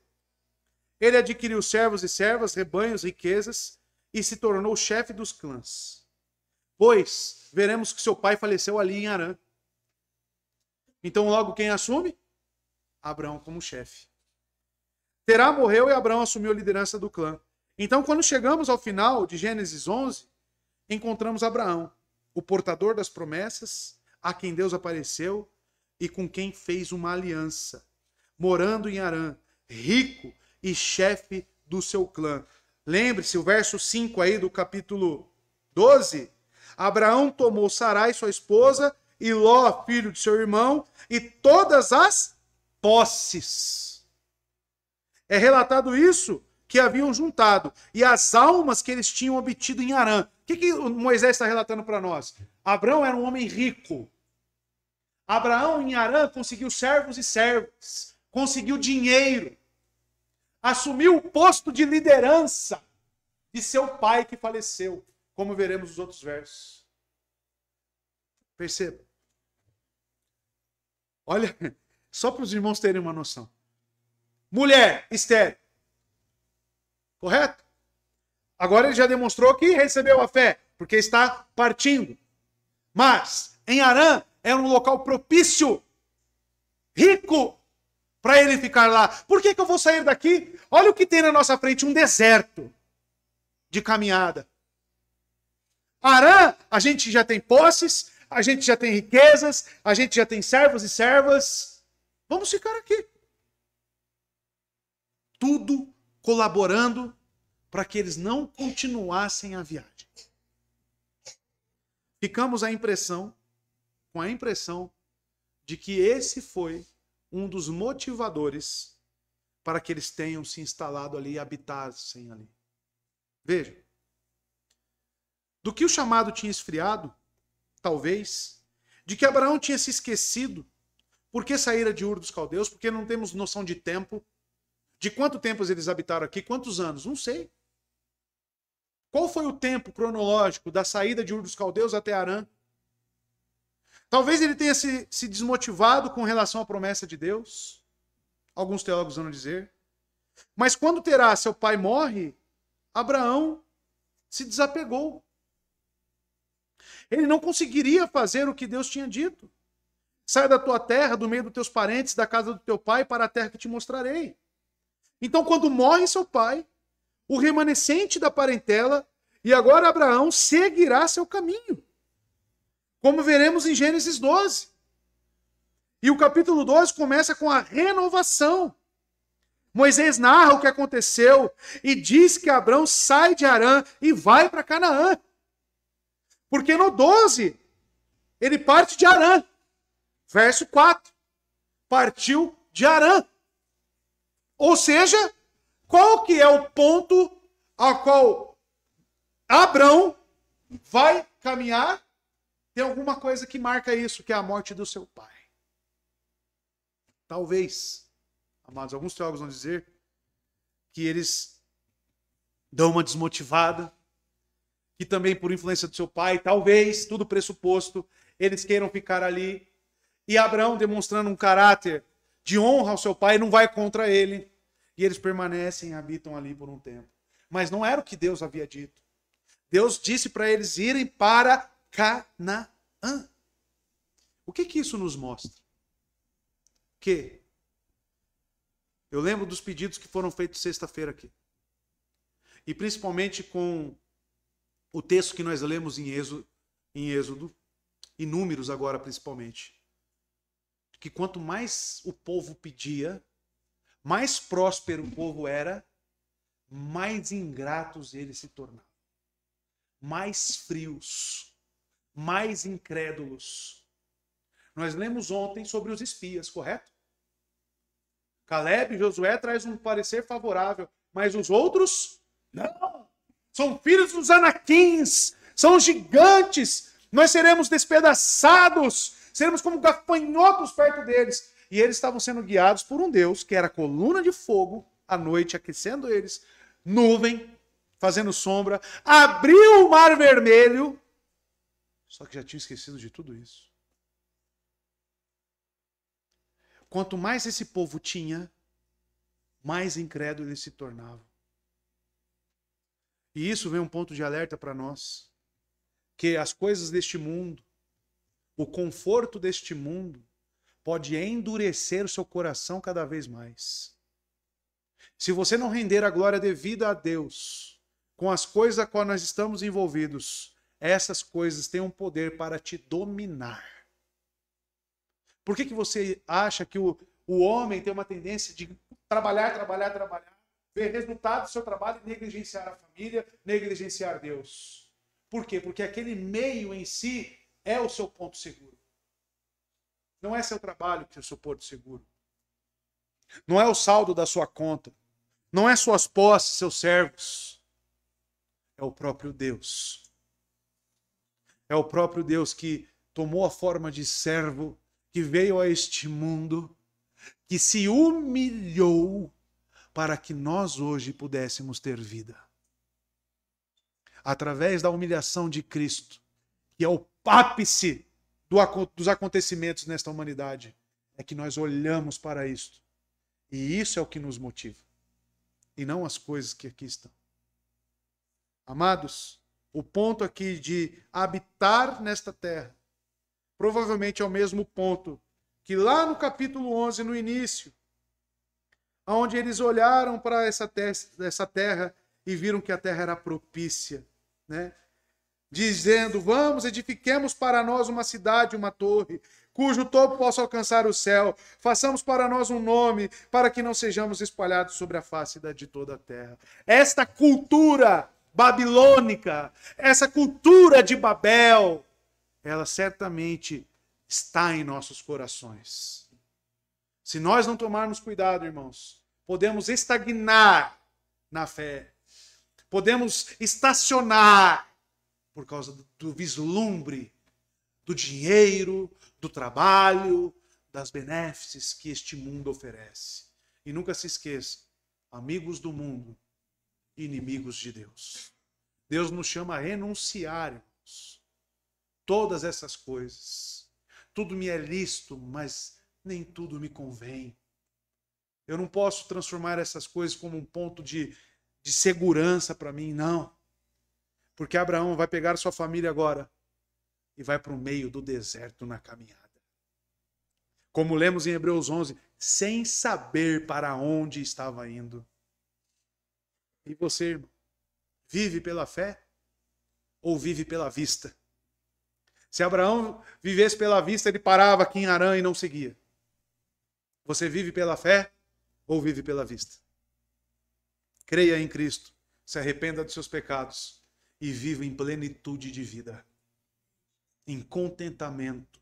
Ele adquiriu servos e servas, rebanhos, riquezas e se tornou chefe dos clãs. Pois, veremos que seu pai faleceu ali em Harã. Então, logo quem assume? Abrão como chefe. Terá morreu e Abrão assumiu a liderança do clã. Então, quando chegamos ao final de Gênesis 11, encontramos Abraão, o portador das promessas, a quem Deus apareceu e com quem fez uma aliança, morando em Harã, rico e chefe do seu clã. Lembre-se, o verso 5 aí do capítulo 12. Abraão tomou Sarai, sua esposa, e Ló, filho de seu irmão, e todas as posses. É relatado isso que haviam juntado, e as almas que eles tinham obtido em Harã. O que Moisés está relatando para nós? Abraão era um homem rico. Abraão em Harã conseguiu servos e servas, conseguiu dinheiro, assumiu o posto de liderança de seu pai que faleceu, como veremos nos outros versos. Perceba. Olha, só para os irmãos terem uma noção. Mulher, estéril. Correto? Agora ele já demonstrou que recebeu a fé, porque está partindo. Mas, em Harã, era um local propício, rico, para ele ficar lá. Por que eu vou sair daqui? Olha o que tem na nossa frente, um deserto de caminhada. Harã, a gente já tem posses, a gente já tem riquezas, a gente já tem servos e servas. Vamos ficar aqui. Tudo colaborando para que eles não continuassem a viagem. Ficamos com a impressão de que esse foi um dos motivadores para que eles tenham se instalado ali e habitassem ali. Veja, do que o chamado tinha esfriado, talvez, de que Abraão tinha se esquecido, por que saíra de Ur dos Caldeus, porque não temos noção de tempo, de quanto tempo eles habitaram aqui, quantos anos, não sei. Qual foi o tempo cronológico da saída de Ur dos Caldeus até Harã? Talvez ele tenha se desmotivado com relação à promessa de Deus. Alguns teólogos vão dizer. Mas quando Terá, seu pai, morre, Abraão se desapegou. Ele não conseguiria fazer o que Deus tinha dito. Sai da tua terra, do meio dos teus parentes, da casa do teu pai, para a terra que te mostrarei. Então, quando morre seu pai, o remanescente da parentela, e agora Abraão seguirá seu caminho. Como veremos em Gênesis 12. E o capítulo 12 começa com a renovação. Moisés narra o que aconteceu e diz que Abraão sai de Harã e vai para Canaã. Porque no 12, ele parte de Harã. Verso 4. Partiu de Harã. Ou seja, qual que é o ponto ao qual Abraão vai caminhar? Tem alguma coisa que marca isso, que é a morte do seu pai. Talvez, amados, alguns teólogos vão dizer que eles dão uma desmotivada, que também por influência do seu pai, talvez, tudo pressuposto, eles queiram ficar ali. E Abraão, demonstrando um caráter de honra ao seu pai, não vai contra ele. E eles permanecem e habitam ali por um tempo. Mas não era o que Deus havia dito. Deus disse para eles irem para Canaã. O que isso nos mostra? Que eu lembro dos pedidos que foram feitos sexta-feira aqui. E principalmente com o texto que nós lemos em Êxodo, e Números agora principalmente. Que quanto mais o povo pedia, mais próspero o povo era, mais ingratos eles se tornavam. Mais frios, mais incrédulos. Nós lemos ontem sobre os espias, correto? Caleb e Josué traz um parecer favorável, mas os outros, não. São filhos dos anaquins, são gigantes, nós seremos despedaçados, seremos como gafanhotos perto deles. E eles estavam sendo guiados por um Deus que era coluna de fogo à noite, aquecendo eles, nuvem, fazendo sombra, abriu o mar vermelho, só que já tinha esquecido de tudo isso. Quanto mais esse povo tinha, mais incrédulo eles se tornavam. E isso vem um ponto de alerta para nós, que as coisas deste mundo, o conforto deste mundo, pode endurecer o seu coração cada vez mais. Se você não render a glória devida a Deus, com as coisas a qual nós estamos envolvidos, essas coisas têm um poder para te dominar. Por que você acha que o homem tem uma tendência de trabalhar, ver resultado do seu trabalho e negligenciar a família, negligenciar Deus. Por quê? Porque aquele meio em si é o seu ponto seguro. Não é seu trabalho que é o seu porto seguro. Não é o saldo da sua conta. Não é suas posses, seus servos. É o próprio Deus. É o próprio Deus que tomou a forma de servo, que veio a este mundo, que se humilhou para que nós hoje pudéssemos ter vida. Através da humilhação de Cristo, que é o ápice dos acontecimentos nesta humanidade, é que nós olhamos para isto. E isso é o que nos motiva. E não as coisas que aqui estão. Amados, o ponto aqui de habitar nesta terra, provavelmente é o mesmo ponto que lá no capítulo 11, no início, onde eles olharam para essa terra e viram que a terra era propícia, né? Dizendo, vamos, edifiquemos para nós uma cidade, uma torre, cujo topo possa alcançar o céu, façamos para nós um nome, para que não sejamos espalhados sobre a face de toda a terra. Esta cultura babilônica, essa cultura de Babel, ela certamente está em nossos corações. Se nós não tomarmos cuidado, irmãos, podemos estagnar na fé, podemos estacionar por causa do vislumbre, do dinheiro, do trabalho, das benéfices que este mundo oferece. E nunca se esqueça, amigos do mundo, inimigos de Deus. Deus nos chama a renunciar, irmãos, todas essas coisas. Tudo me é lícito, mas nem tudo me convém. Eu não posso transformar essas coisas como um ponto de segurança para mim, não. Porque Abraão vai pegar sua família agora e vai para o meio do deserto na caminhada. Como lemos em Hebreus 11, sem saber para onde estava indo. E você, irmão, vive pela fé ou vive pela vista? Se Abraão vivesse pela vista, ele parava aqui em Harã e não seguia. Você vive pela fé ou vive pela vista? Creia em Cristo, se arrependa dos seus pecados e viva em plenitude de vida, em contentamento.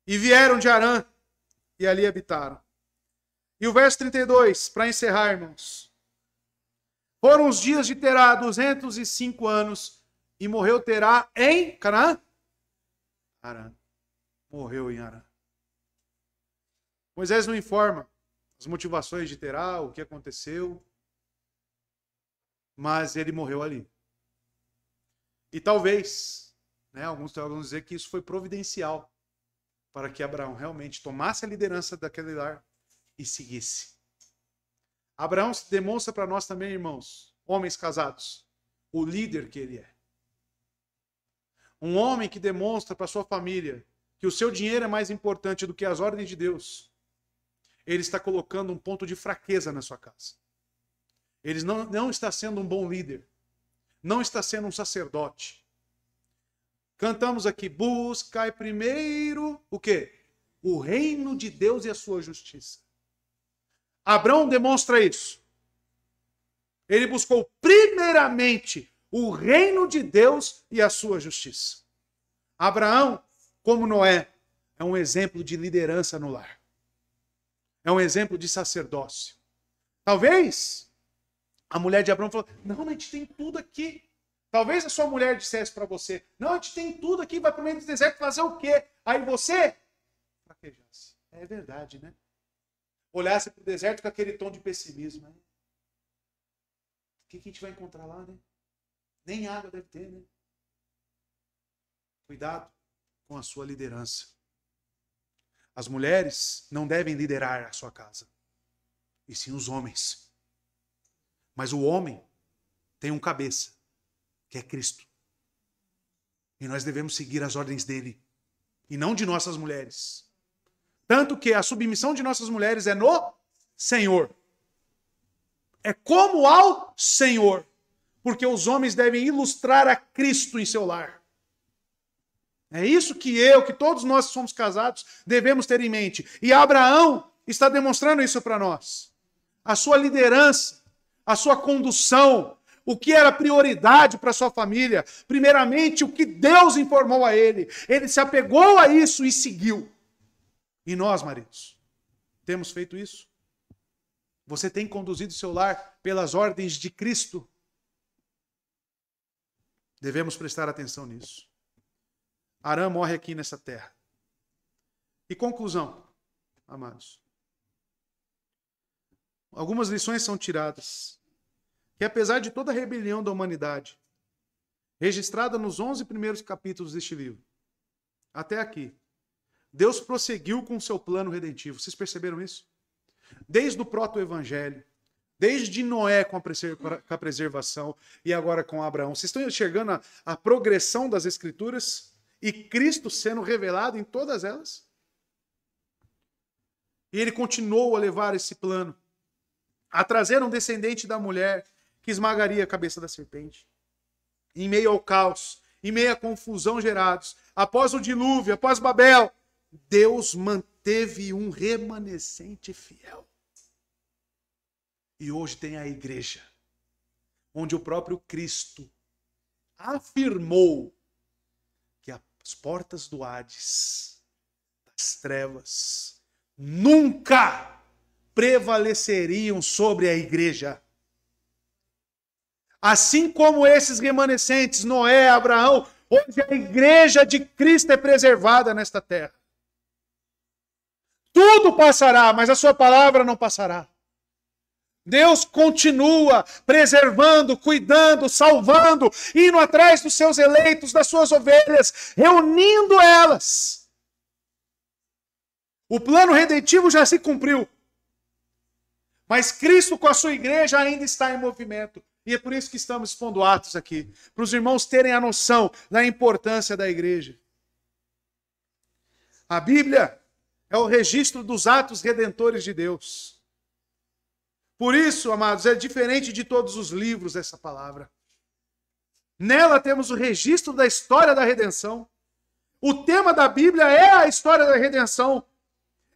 E vieram de Harã e ali habitaram. E o verso 32, para encerrar, irmãos. Foram os dias de Terá, 205 anos, e morreu Terá em Canaã? Harã. Morreu em Harã. Moisés não informa as motivações de Terá, o que aconteceu, mas ele morreu ali. E talvez, alguns teólogos vão dizer que isso foi providencial para que Abraão realmente tomasse a liderança daquele lar e seguisse. Abraão se demonstra para nós também, irmãos, homens casados, o líder que ele é. Um homem que demonstra para sua família que o seu dinheiro é mais importante do que as ordens de Deus. Ele está colocando um ponto de fraqueza na sua casa. Ele não está sendo um bom líder. Não está sendo um sacerdote. Cantamos aqui, buscai primeiro o quê? O reino de Deus e a sua justiça. Abraão demonstra isso. Ele buscou primeiramente o reino de Deus e a sua justiça. Abraão, como Noé, é um exemplo de liderança no lar. É um exemplo de sacerdócio. Talvez a mulher de Abraão falou, não, a gente tem tudo aqui. Talvez a sua mulher dissesse para você, não, a gente tem tudo aqui, vai para o meio do deserto fazer o quê? Aí você fraquejasse. É verdade, né? Olhasse para o deserto com aquele tom de pessimismo. Né? O que a gente vai encontrar lá, né? Nem água deve ter, né? Cuidado com a sua liderança. As mulheres não devem liderar a sua casa, e sim os homens. Mas o homem tem um cabeça, que é Cristo. E nós devemos seguir as ordens dele, e não de nossas mulheres. Tanto que a submissão de nossas mulheres é no Senhor. É como ao Senhor. Porque os homens devem ilustrar a Cristo em seu lar. É isso que todos nós que somos casados, devemos ter em mente. E Abraão está demonstrando isso para nós. a sua liderança, a sua condução, o que era prioridade para sua família. Primeiramente, o que Deus informou a ele. Ele se apegou a isso e seguiu. E nós, maridos, temos feito isso? Você tem conduzido seu lar pelas ordens de Cristo? Devemos prestar atenção nisso. Arã morre aqui nessa terra. E conclusão, amados. Algumas lições são tiradas. Que apesar de toda a rebelião da humanidade, registrada nos 11 primeiros capítulos deste livro, até aqui, Deus prosseguiu com o seu plano redentivo. Vocês perceberam isso? Desde o proto-evangelho, desde Noé com a preservação e agora com Abraão. Vocês estão enxergando a progressão das Escrituras e Cristo sendo revelado em todas elas? E ele continuou a levar esse plano, a trazer um descendente da mulher que esmagaria a cabeça da serpente. Em meio ao caos, em meio à confusão gerados, após o dilúvio, após Babel, Deus manteve um remanescente fiel. E hoje tem a igreja, onde o próprio Cristo afirmou que as portas do Hades, das trevas, nunca prevaleceriam sobre a igreja. Assim como esses remanescentes, Noé, Abraão, hoje a igreja de Cristo é preservada nesta terra. Tudo passará, mas a sua palavra não passará. Deus continua preservando, cuidando, salvando, indo atrás dos seus eleitos, das suas ovelhas, reunindo elas. O plano redentivo já se cumpriu. Mas Cristo com a sua igreja ainda está em movimento. E é por isso que estamos expondo Atos aqui, para os irmãos terem a noção da importância da igreja. A Bíblia é o registro dos atos redentores de Deus. Por isso, amados, é diferente de todos os livros dessa palavra. Nela temos o registro da história da redenção. O tema da Bíblia é a história da redenção.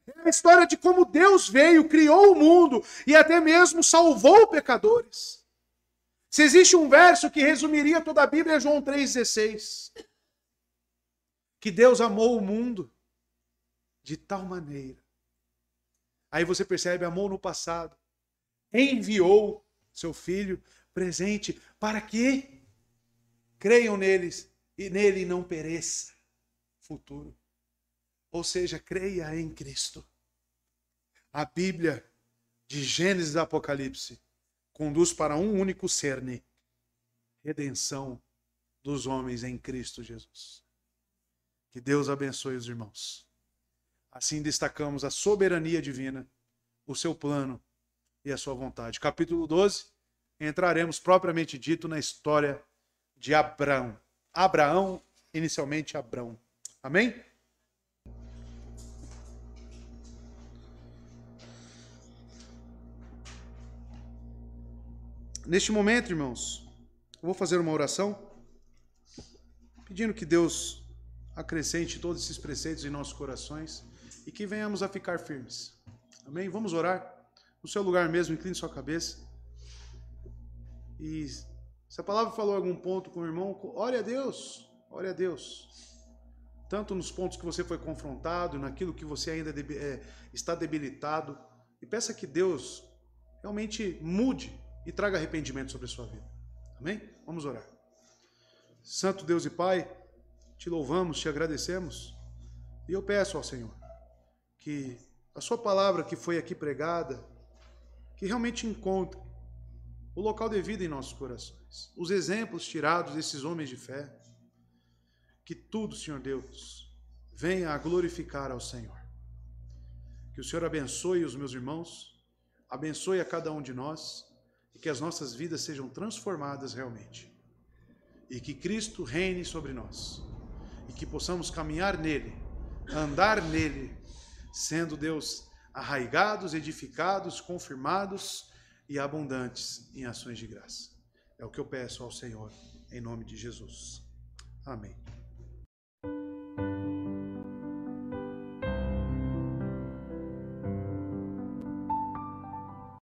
É a história de como Deus veio, criou o mundo e até mesmo salvou pecadores. Se existe um verso que resumiria toda a Bíblia, é João 3,16. Que Deus amou o mundo de tal maneira. Aí você percebe, amou no passado. Enviou seu Filho presente para que creiam neles e nele não pereça futuro. Ou seja, creia em Cristo. A Bíblia, de Gênesis a Apocalipse, conduz para um único cerne: redenção dos homens em Cristo Jesus. Que Deus abençoe os irmãos. Assim destacamos a soberania divina, o seu plano e a sua vontade. Capítulo 12, entraremos propriamente dito na história de Abraão. Abraão, inicialmente Abrão. Amém? Neste momento, irmãos, eu vou fazer uma oração, pedindo que Deus acrescente todos esses preceitos em nossos corações e que venhamos a ficar firmes. Amém? Vamos orar. No seu lugar mesmo, incline sua cabeça. E se a palavra falou algum ponto com o irmão, ore a Deus. Ore a Deus. Tanto nos pontos que você foi confrontado, naquilo que você ainda está debilitado. E peça que Deus realmente mude e traga arrependimento sobre a sua vida. Amém? Vamos orar. Santo Deus e Pai, te louvamos, te agradecemos. E eu peço ao Senhor que a sua palavra que foi aqui pregada, que realmente encontre o local devido em nossos corações. Os exemplos tirados desses homens de fé. Que tudo, Senhor Deus, venha a glorificar ao Senhor. Que o Senhor abençoe os meus irmãos, abençoe a cada um de nós, e que as nossas vidas sejam transformadas realmente. E que Cristo reine sobre nós. E que possamos caminhar nele, andar nele, sendo, Deus, arraigados, edificados, confirmados e abundantes em ações de graça. É o que eu peço ao Senhor, em nome de Jesus. Amém.